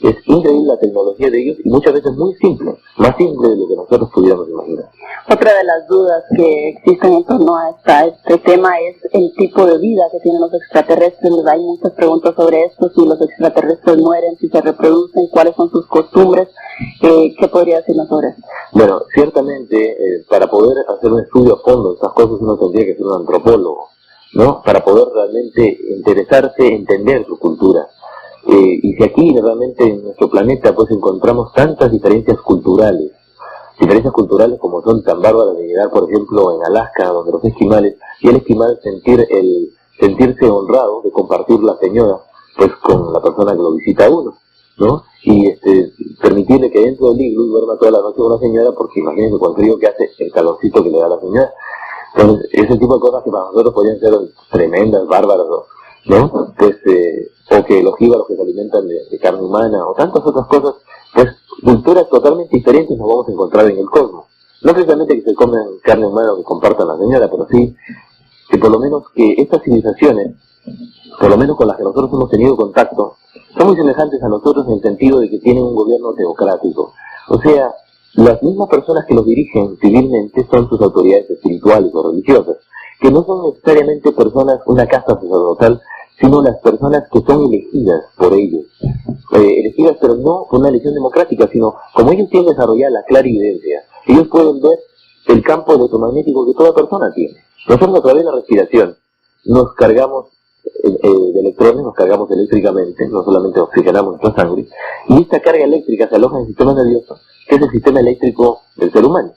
Es increíble la tecnología de ellos y muchas veces muy simple, más simple de lo que nosotros pudiéramos imaginar. Otra de las dudas que existen en torno a este tema es el tipo de vida que tienen los extraterrestres. Hay muchas preguntas sobre esto, si los extraterrestres mueren, si se reproducen, cuáles son sus costumbres. ¿Qué podría decirnos sobre esto? Bueno, ciertamente para poder hacer un estudio a fondo de estas cosas uno tendría que ser un antropólogo, ¿no? Para poder realmente interesarse, entender su cultura. Y si aquí realmente en nuestro planeta pues encontramos tantas diferencias culturales como son tan bárbaras de llegar, por ejemplo, en Alaska, donde los esquimales, y el esquimal sentirse honrado de compartir la señora pues con la persona que lo visita a uno, ¿no? Y permitirle que dentro del iglú duerma toda la noche con la señora, porque imagínense con el frío que hace, el calorcito que le da a la señora. Entonces, ese tipo de cosas que para nosotros podrían ser tremendas, bárbaras, ¿no? Pues, o que los jíbaros que se alimentan de carne humana, o tantas otras cosas, pues culturas totalmente diferentes nos vamos a encontrar en el cosmos. No precisamente que se coman carne humana o que compartan la señora, pero sí que por lo menos que estas civilizaciones, por lo menos con las que nosotros hemos tenido contacto, son muy semejantes a nosotros en el sentido de que tienen un gobierno teocrático. O sea, las mismas personas que los dirigen civilmente son sus autoridades espirituales o religiosas, que no son necesariamente personas, una casta sacerdotal, sino las personas que son elegidas por ellos. Elegidas, pero no por una elección democrática, sino como ellos tienen desarrollada la clarividencia, ellos pueden ver el campo electromagnético que toda persona tiene. Nosotros a través de la respiración nos cargamos de electrones, nos cargamos eléctricamente, no solamente oxigenamos nuestra sangre, y esta carga eléctrica se aloja en el sistema nervioso, que es el sistema eléctrico del ser humano.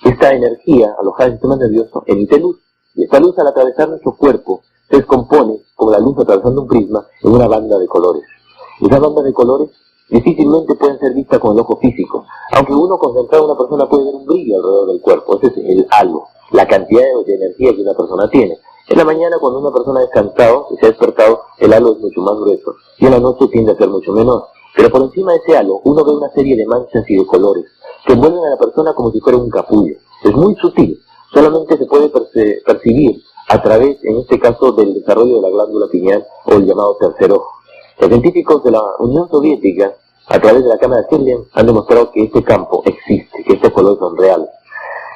Esta energía alojada en el sistema nervioso emite luz, y esta luz al atravesar nuestro cuerpo se descompone, como la luz atravesando un prisma, en una banda de colores. Esas bandas de colores difícilmente pueden ser vistas con el ojo físico, aunque uno concentrado en una persona puede ver un brillo alrededor del cuerpo. Ese es el halo, la cantidad de energía que una persona tiene. En la mañana, cuando una persona ha descansado y se ha despertado, el halo es mucho más grueso, y en la noche tiende a ser mucho menor. Pero por encima de ese halo, uno ve una serie de manchas y de colores que envuelven a la persona como si fuera un capullo. Es muy sutil, solamente se puede percibir a través, en este caso, del desarrollo de la glándula pineal o el llamado tercer ojo. Los científicos de la Unión Soviética, a través de la cámara Kirlian, han demostrado que este campo existe, que estos colores son reales.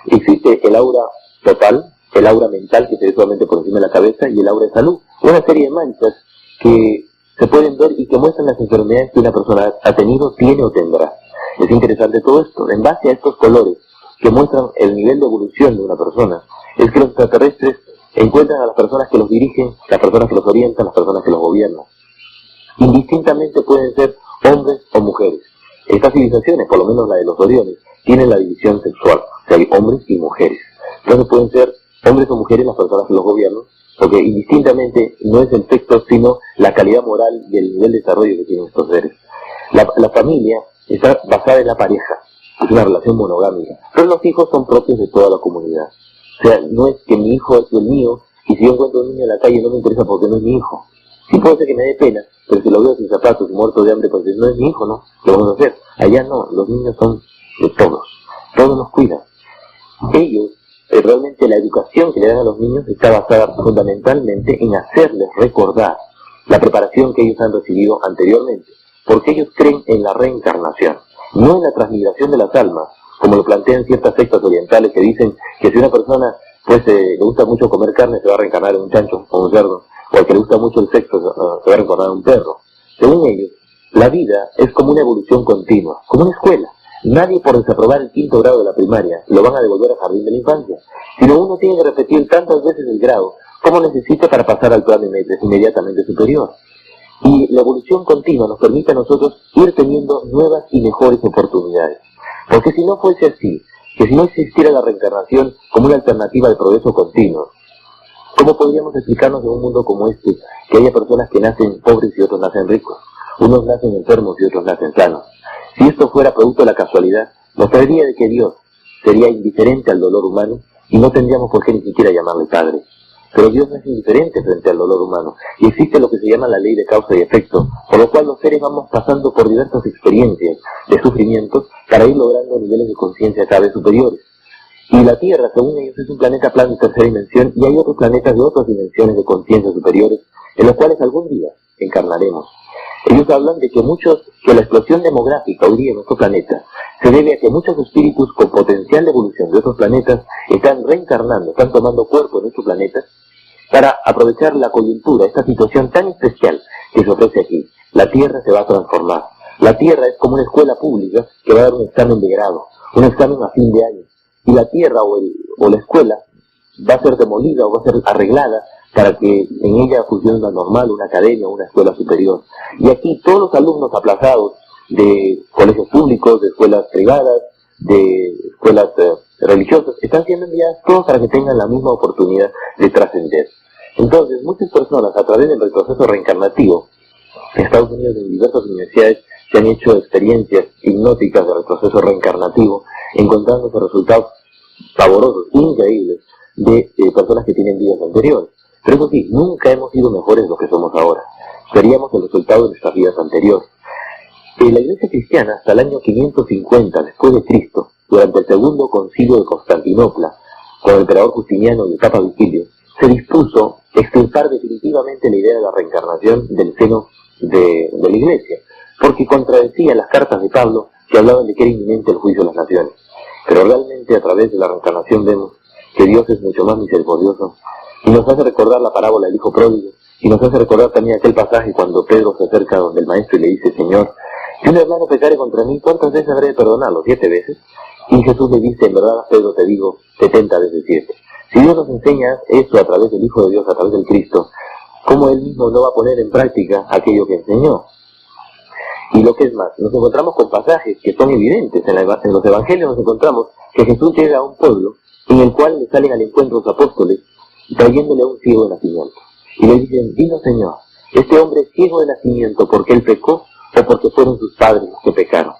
Existe el aura total, el aura mental que se ve solamente por encima de la cabeza, y el aura de salud, una serie de manchas que se pueden ver y que muestran las enfermedades que una persona ha tenido, tiene o tendrá. Es interesante todo esto. En base a estos colores que muestran el nivel de evolución de una persona, es que los extraterrestres encuentran a las personas que los dirigen, las personas que los orientan, las personas que los gobiernan. Indistintamente pueden ser hombres o mujeres. Estas civilizaciones, por lo menos la de los Oriones, tienen la división sexual, o sea, hay hombres y mujeres. Entonces pueden ser hombres o mujeres las personas que los gobiernan, porque indistintamente no es el sexo, sino la calidad moral y el nivel de desarrollo que tienen estos seres. La familia está basada en la pareja, es una relación monogámica, pero los hijos son propios de toda la comunidad. O sea, no es que mi hijo es el mío, y si yo encuentro a un niño en la calle no me interesa porque no es mi hijo. Sí puede ser que me dé pena, pero si lo veo sin zapatos y muerto de hambre, pues no es mi hijo, ¿no? ¿Qué vamos a hacer? Allá no, los niños son de todos nos cuidan. Ellos, realmente la educación que le dan a los niños está basada fundamentalmente en hacerles recordar la preparación que ellos han recibido anteriormente, porque ellos creen en la reencarnación, no en la transmigración de las almas, como lo plantean ciertas sectas orientales que dicen que si una persona pues le gusta mucho comer carne se va a reencarnar en un chancho o un cerdo, o al que le gusta mucho el sexo se va a reencarnar en un perro. Según ellos, la vida es como una evolución continua, como una escuela. Nadie por desaprobar el 5º grado de la primaria lo van a devolver al jardín de la infancia, sino uno tiene que repetir tantas veces el grado como necesita para pasar al plano inmediatamente superior. Y la evolución continua nos permite a nosotros ir teniendo nuevas y mejores oportunidades. Porque si no fuese así, que si no existiera la reencarnación como una alternativa al progreso continuo, ¿cómo podríamos explicarnos en un mundo como este que haya personas que nacen pobres y otros nacen ricos? Unos nacen enfermos y otros nacen sanos. Si esto fuera producto de la casualidad, nos traería de que Dios sería indiferente al dolor humano y no tendríamos por qué ni siquiera llamarle Padre. Pero Dios no es indiferente frente al dolor humano, y existe lo que se llama la ley de causa y efecto, por lo cual los seres vamos pasando por diversas experiencias de sufrimientos para ir logrando niveles de conciencia cada vez superiores. Y la Tierra, según ellos, es un planeta plano de tercera dimensión, y hay otros planetas de otras dimensiones de conciencia superiores, en los cuales algún día encarnaremos. Ellos hablan de que la explosión demográfica hoy día en nuestro planeta se debe a que muchos espíritus con potencial de evolución de otros planetas están reencarnando, están tomando cuerpo en nuestro planeta para aprovechar la coyuntura, esta situación tan especial que se ofrece aquí. La Tierra se va a transformar. La Tierra es como una escuela pública que va a dar un examen de grado, un examen a fin de año. Y la Tierra o la escuela va a ser demolida o va a ser arreglada para que en ella funcione una normal, una academia, una escuela superior. Y aquí todos los alumnos aplazados de colegios públicos, de escuelas privadas, de escuelas religiosas, están siendo enviadas todos para que tengan la misma oportunidad de trascender. Entonces, muchas personas a través del retroceso reencarnativo, en Estados Unidos en diversas universidades se han hecho experiencias hipnóticas de retroceso reencarnativo, encontrándose resultados pavorosos, increíbles, de personas que tienen vidas anteriores. Pero eso sí, nunca hemos sido mejores de lo que somos ahora. Seríamos el resultado de nuestras vidas anteriores. La Iglesia cristiana, hasta el año 550 después de Cristo, durante el segundo concilio de Constantinopla, con el emperador Justiniano y el Papa Vigilio, se dispuso extirpar definitivamente la idea de la reencarnación del seno de la Iglesia, porque contradecía las cartas de Pablo que hablaban de que era inminente el juicio de las naciones. Pero realmente a través de la reencarnación vemos que Dios es mucho más misericordioso y nos hace recordar la parábola del hijo pródigo, y nos hace recordar también aquel pasaje cuando Pedro se acerca donde el maestro y le dice: Señor, si un hermano pecare contra mí, ¿cuántas veces habré de perdonarlo? 7 veces. Y Jesús le dice: en verdad, Pedro, te digo, 70 veces 7. Si Dios nos enseña eso a través del Hijo de Dios, a través del Cristo, ¿cómo Él mismo no va a poner en práctica aquello que enseñó? Y lo que es más, nos encontramos con pasajes que son evidentes. En los evangelios nos encontramos que Jesús llega a un pueblo en el cual le salen al encuentro los apóstoles trayéndole a un ciego de nacimiento. Y le dicen: dinos, Señor, ¿este hombre es ciego de nacimiento porque él pecó o porque fueron sus padres los que pecaron?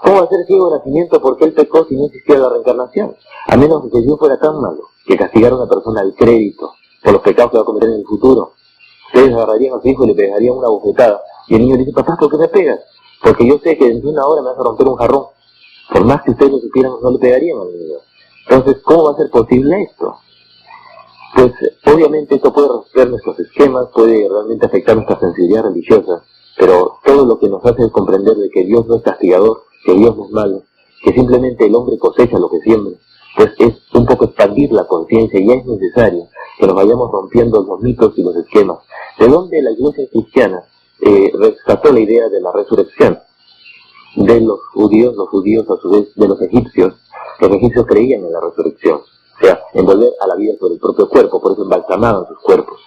¿Cómo va a ser ciego de nacimiento porque él pecó si no existiera la reencarnación? A menos que Dios fuera tan malo que castigara a una persona al crédito por los pecados que va a cometer en el futuro. Ustedes agarrarían a su hijo y le pegarían una bofetada, y el niño le dice: papá, ¿por qué me pegas? Porque yo sé que dentro de una hora me vas a romper un jarrón. Por más que ustedes lo supieran, no le pegarían al niño. Entonces, ¿cómo va a ser posible esto? Pues obviamente esto puede romper nuestros esquemas, puede realmente afectar nuestra sensibilidad religiosa, pero todo lo que nos hace es comprender de que Dios no es castigador, que Dios no es malo, que simplemente el hombre cosecha lo que siembra, pues es un poco expandir la conciencia, y es necesario que nos vayamos rompiendo los mitos y los esquemas. ¿De dónde la Iglesia cristiana rescató la idea de la resurrección? De los judíos a su vez de los egipcios. Los egipcios creían en la resurrección, o sea, en volver a la vida sobre el propio cuerpo, por eso embalsamaban sus cuerpos.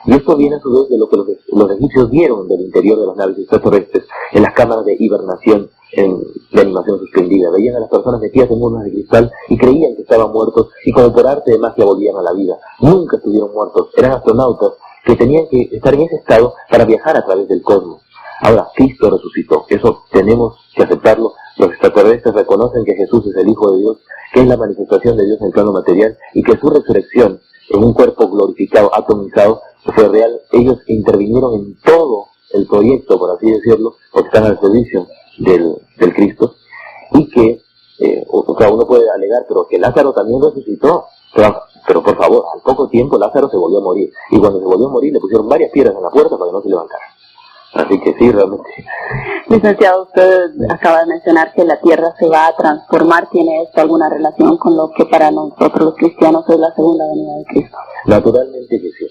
Y esto viene a su vez de lo que los egipcios vieron del interior de las naves extraterrestres en las cámaras de hibernación de animación suspendida. Veían a las personas metidas en urnas de cristal y creían que estaban muertos, y como por arte de magia volvían a la vida. Nunca estuvieron muertos, eran astronautas que tenían que estar en ese estado para viajar a través del cosmos. Ahora, Cristo resucitó, eso tenemos que aceptarlo. Los extraterrestres reconocen que Jesús es el Hijo de Dios, que es la manifestación de Dios en el plano material, y que su resurrección en un cuerpo glorificado, atomizado, fue real. Ellos intervinieron en todo el proyecto, por así decirlo, porque están al servicio del Cristo, y que, o sea, uno puede alegar, pero que Lázaro también resucitó, pero por favor, al poco tiempo Lázaro se volvió a morir, y cuando se volvió a morir le pusieron varias piedras en la puerta para que no se levantara. Así que sí, realmente. Licenciado, usted acaba de mencionar que la Tierra se va a transformar. ¿Tiene esto alguna relación con lo que para nosotros los cristianos es la segunda venida de Cristo? Naturalmente que sí.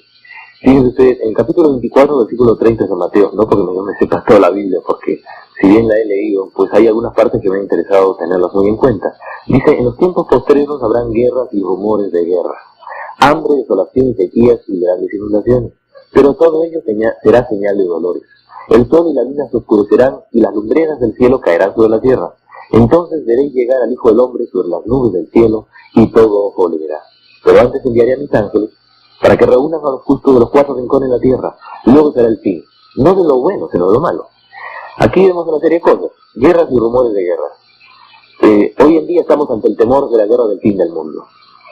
Fíjense ustedes, en el capítulo 24, versículo 30 de San Mateo, no porque yo me sepa toda la Biblia, porque si bien la he leído, pues hay algunas partes que me ha interesado tenerlas muy en cuenta. Dice: en los tiempos posteriores habrán guerras y rumores de guerra, hambre, desolación y sequías y grandes inundaciones, pero todo ello será señal de dolores. El sol y la luna se oscurecerán y las lumbreras del cielo caerán sobre la tierra. Entonces veréis llegar al Hijo del Hombre sobre las nubes del cielo, y todo ojo le verá. Pero antes enviaré a mis ángeles para que reúnan a los justos de los 4 rincones de la tierra. Luego será el fin, no de lo bueno, sino de lo malo. Aquí vemos una serie de cosas: guerras y rumores de guerra. Hoy en día estamos ante el temor de la guerra del fin del mundo,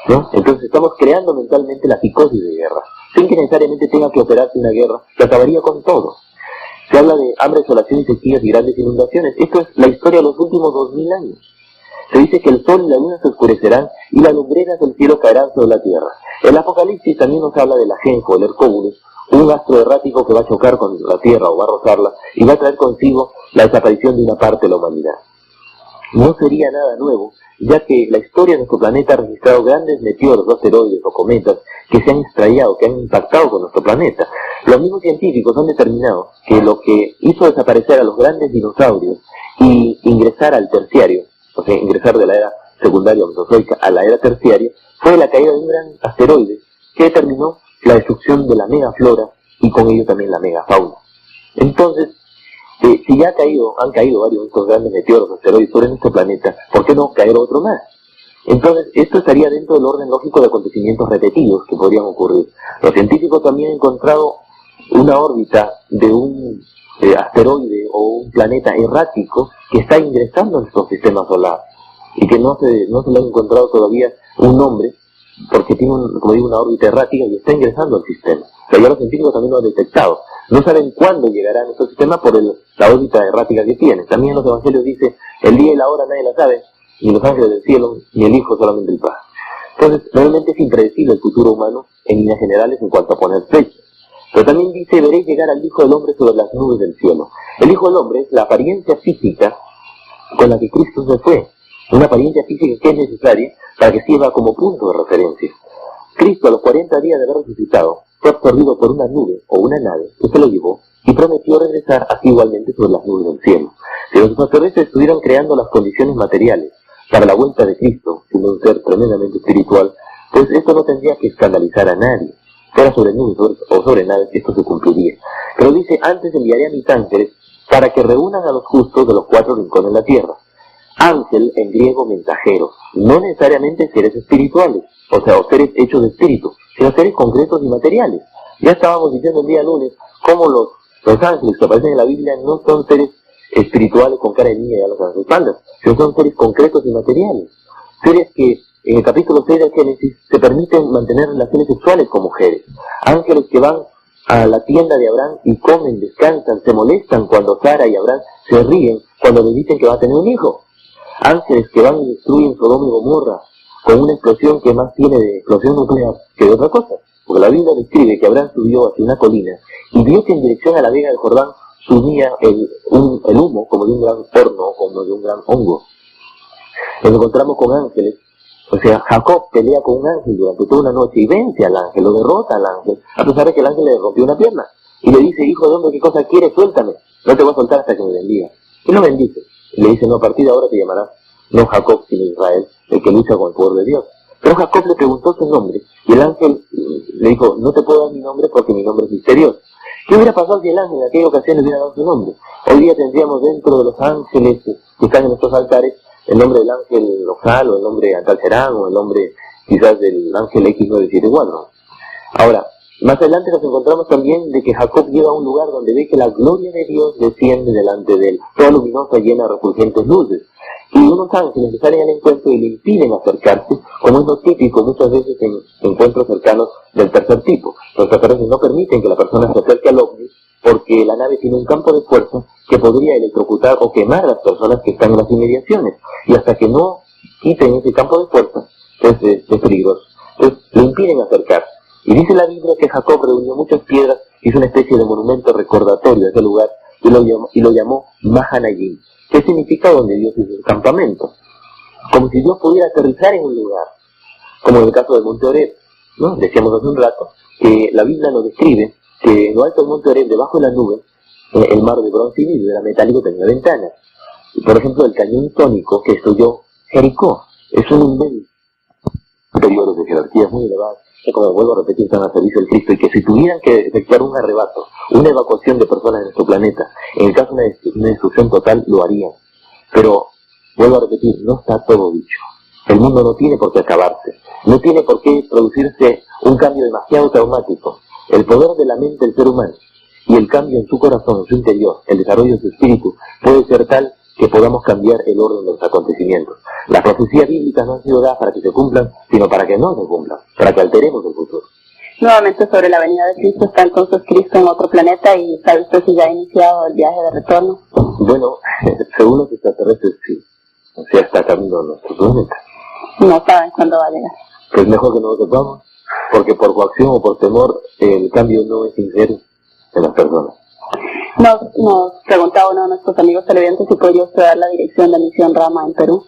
¿no? Entonces estamos creando mentalmente la psicosis de guerra, sin que necesariamente tenga que operarse una guerra que acabaría con todo. Se habla de hambre, desolación y sequías y grandes inundaciones. Esto es la historia de los últimos 2000 años. Se dice que el sol y la luna se oscurecerán y las lumbreras del cielo caerán sobre la tierra. El Apocalipsis también nos habla del ajenjo, el Hercóbulos, un astro errático que va a chocar con la tierra o va a rozarla y va a traer consigo la desaparición de una parte de la humanidad. No sería nada nuevo, ya que la historia de nuestro planeta ha registrado grandes meteoros, asteroides o cometas que se han estrellado, que han impactado con nuestro planeta. Los mismos científicos han determinado que lo que hizo desaparecer a los grandes dinosaurios y ingresar al terciario, o sea, ingresar de la era secundaria o mesozoica a la era terciaria, fue la caída de un gran asteroide que determinó la destrucción de la megaflora y con ello también la megafauna. Entonces, si ya han caído varios de estos grandes meteoros, asteroides sobre nuestro planeta, ¿por qué no caer otro más? Entonces, esto estaría dentro del orden lógico de acontecimientos repetidos que podrían ocurrir. Los científicos también han encontrado una órbita de un asteroide o un planeta errático que está ingresando en nuestro sistema solar y que no se le ha encontrado todavía un nombre porque tiene, como digo, una órbita errática y está ingresando al sistema. O sea, ya los científicos también lo han detectado. No saben cuándo llegará a nuestro sistema por la órbita errática que tiene. También en los evangelios dice, el día y la hora nadie la sabe, ni los ángeles del cielo, ni el Hijo, solamente el Padre. Entonces, realmente es impredecible el futuro humano en líneas generales en cuanto a poner fechas. Pero también dice, veréis llegar al Hijo del Hombre sobre las nubes del cielo. El Hijo del Hombre es la apariencia física con la que Cristo se fue. Una apariencia física que es necesaria para que sirva como punto de referencia. Cristo, a los 40 días de haber resucitado, fue absorbido por una nube o una nave que se lo llevó y prometió regresar así igualmente sobre las nubes del cielo. Si los sacerdotes estuvieran creando las condiciones materiales para la vuelta de Cristo, siendo un ser tremendamente espiritual, pues esto no tendría que escandalizar a nadie. Fuera sobre nubes o sobre naves, esto se cumpliría. Pero dice, antes enviaré a mis ángeles para que reúnan a los justos de los 4 rincones de la tierra. Ángel, en griego, mensajero, no necesariamente seres espirituales, o sea, o seres hechos de espíritu, sino seres concretos y materiales. Ya estábamos diciendo el día lunes cómo los ángeles que aparecen en la Biblia no son seres espirituales con cara de niña y alas a las espaldas, sino son seres concretos y materiales. Seres que en el capítulo 6 del Génesis se permiten mantener relaciones sexuales con mujeres. Ángeles que van a la tienda de Abraham y comen, descansan, se molestan cuando Sara y Abraham se ríen cuando le dicen que va a tener un hijo. Ángeles que van y destruyen Sodoma y Gomorra con una explosión que más tiene de explosión nuclear que de otra cosa. Porque la Biblia describe que Abraham subió hacia una colina y vio que en dirección a la vega del Jordán subía el humo como de un gran horno, como de un gran hongo. Nos encontramos con ángeles. O sea, Jacob pelea con un ángel durante toda una noche y vence al ángel, lo derrota al ángel, a pesar de que el ángel le rompió una pierna. Y le dice, hijo de hombre, ¿qué cosa quieres? Suéltame. No te voy a soltar hasta que me bendiga. Y lo bendice. Y le dice, no, a partir de ahora te llamarás no Jacob, sino Israel, el que lucha con el poder de Dios. Pero Jacob le preguntó su nombre, y el ángel le dijo, no te puedo dar mi nombre porque mi nombre es misterioso. ¿Qué hubiera pasado si el ángel en aquella ocasión le hubiera dado su nombre? Hoy día tendríamos dentro de los ángeles que están en estos altares, el nombre del ángel local, o el nombre de Antalcerán, o el nombre quizás del ángel X974. Ahora, más adelante nos encontramos también de que Jacob llega a un lugar donde ve que la gloria de Dios desciende delante de él, toda luminosa, llena de refulgentes luces. Y unos ángeles le salen al encuentro y le impiden acercarse, como es lo típico muchas veces en encuentros cercanos del tercer tipo. Los extraterrestres no permiten que la persona se acerque al ovni porque la nave tiene un campo de fuerza que podría electrocutar o quemar a las personas que están en las inmediaciones. Y hasta que no quiten ese campo de fuerza, pues es peligroso. Entonces le impiden acercarse. Y dice la Biblia que Jacob reunió muchas piedras, hizo una especie de monumento recordatorio de ese lugar y lo llamó Mahanayim, que significa donde Dios hizo el campamento. Como si Dios pudiera aterrizar en un lugar, como en el caso del Monte Oreb, ¿no? Decíamos hace un rato que la Biblia nos describe que en lo alto del Monte Oreb, debajo de la nube, el mar de bronce y vidrio era metálico, tenía ventanas. Y por ejemplo, el cañón tónico que destruyó Jericó es un invento superior de jerarquías muy elevadas, que, como vuelvo a repetir, están al servicio del Cristo, y que si tuvieran que efectuar un arrebato, una evacuación de personas de nuestro planeta, en el caso de una destrucción total, lo harían. Pero, vuelvo a repetir, no está todo dicho. El mundo no tiene por qué acabarse, no tiene por qué producirse un cambio demasiado traumático. El poder de la mente del ser humano y el cambio en su corazón, en su interior, el desarrollo de su espíritu, puede ser tal que podamos cambiar el orden de los acontecimientos. Las profecías bíblicas no han sido dadas para que se cumplan, sino para que no se cumplan, para que alteremos el futuro. Nuevamente sobre la venida de Cristo, está entonces Cristo en otro planeta y ¿sabe usted si ya ha iniciado el viaje de retorno? Bueno, según los extraterrestres sí, o sea, está camino a nuestro planeta. No saben cuándo va a llegar. Pues mejor que no lo sepamos, porque por coacción o por temor el cambio no es sincero en las personas. Nos preguntaba uno de nuestros amigos televidentes si podría usted dar la dirección de Misión Rama en Perú.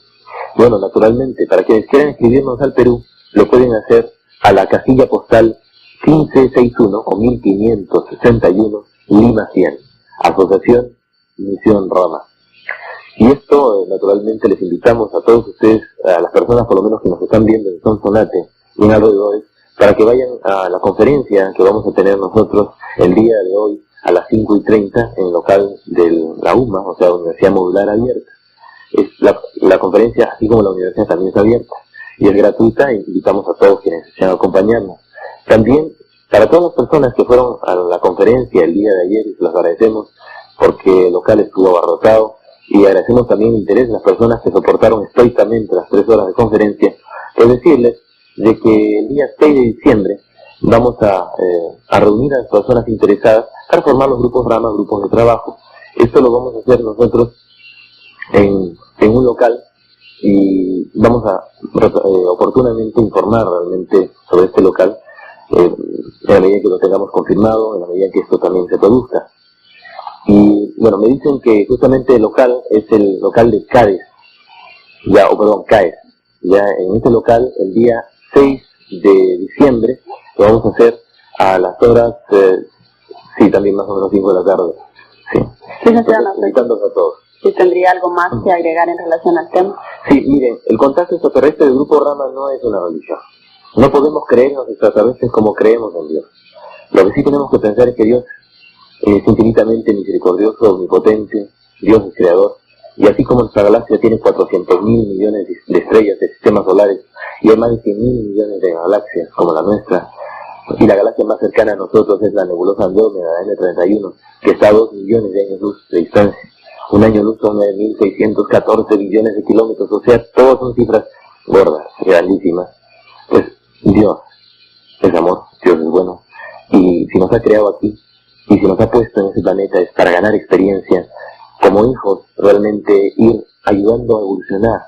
Bueno, naturalmente, para quienes quieran escribirnos al Perú, lo pueden hacer a la casilla postal 1561 o 1561 Lima 100, Asociación Misión Rama. Y esto, naturalmente, les invitamos a todos ustedes, a las personas por lo menos que nos están viendo en Sonsonate y en alrededores, para que vayan a la conferencia que vamos a tener nosotros el día de hoy a las 5:30 en el local de la UMA, o sea, Universidad Modular Abierta. La conferencia, así como la universidad, también es abierta y es gratuita, e invitamos a todos quienes desean acompañarnos. También, para todas las personas que fueron a la conferencia el día de ayer, les agradecemos porque el local estuvo abarrotado, y agradecemos también el interés de las personas que soportaron estoicamente las 3 horas de conferencia, pues decirles de que el día 6 de diciembre vamos a reunir a las personas interesadas para formar los grupos ramas, grupos de trabajo. Esto lo vamos a hacer nosotros en un local y vamos a oportunamente informar realmente sobre este local en la medida que lo tengamos confirmado, en la medida que esto también se produzca. Y bueno, me dicen que justamente el local es el local de CAES, CAES. Ya en este local, el día 6 de diciembre, lo vamos a hacer a las horas, sí, también más o menos 5 de la tarde. Sí, invitándolos a todos. ¿Si tendría algo más que agregar en relación al tema? Sí, miren, el contacto extraterrestre del Grupo Rama no es una religión. No podemos creer en los extraterrestres como creemos en Dios. Lo que sí tenemos que pensar es que Dios es infinitamente misericordioso, omnipotente, Dios es creador, y así como nuestra galaxia tiene 400.000 millones de estrellas de sistemas solares, y hay más de 100.000 millones de galaxias como la nuestra, y la galaxia más cercana a nosotros es la nebulosa Andrómeda M31, que está a 2 millones de años luz de distancia. Un año luz son 9.614 billones de kilómetros, o sea, todas son cifras gordas, grandísimas. Pues Dios es amor, Dios es bueno, y si nos ha creado aquí, y si nos ha puesto en ese planeta es para ganar experiencia, como hijos, realmente ir ayudando a evolucionar,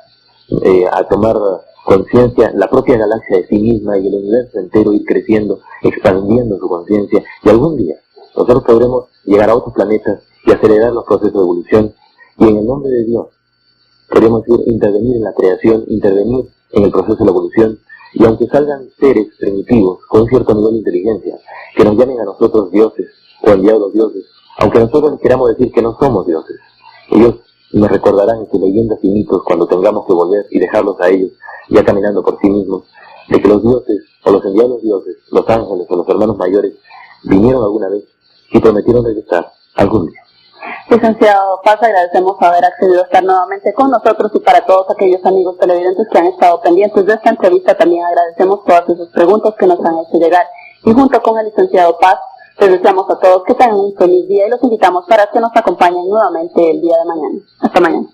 a tomar conciencia, la propia galaxia de sí misma y el universo entero ir creciendo, expandiendo su conciencia, y algún día nosotros podremos llegar a otros planetas y acelerar los procesos de evolución, y en el nombre de Dios podemos intervenir en la creación, intervenir en el proceso de la evolución, y aunque salgan seres primitivos con un cierto nivel de inteligencia, que nos llamen a nosotros dioses o enviados dioses, aunque nosotros les queramos decir que no somos dioses, ellos nos recordarán en sus leyendas y mitos cuando tengamos que volver y dejarlos a ellos ya caminando por sí mismos, de que los dioses o los enviados dioses, los ángeles o los hermanos mayores vinieron alguna vez y prometieron regresar algún día. Licenciado Paz, agradecemos haber accedido a estar nuevamente con nosotros, y para todos aquellos amigos televidentes que han estado pendientes de esta entrevista también agradecemos todas esas preguntas que nos han hecho llegar, y junto con el licenciado Paz les deseamos a todos que tengan un feliz día y los invitamos para que nos acompañen nuevamente el día de mañana. Hasta mañana.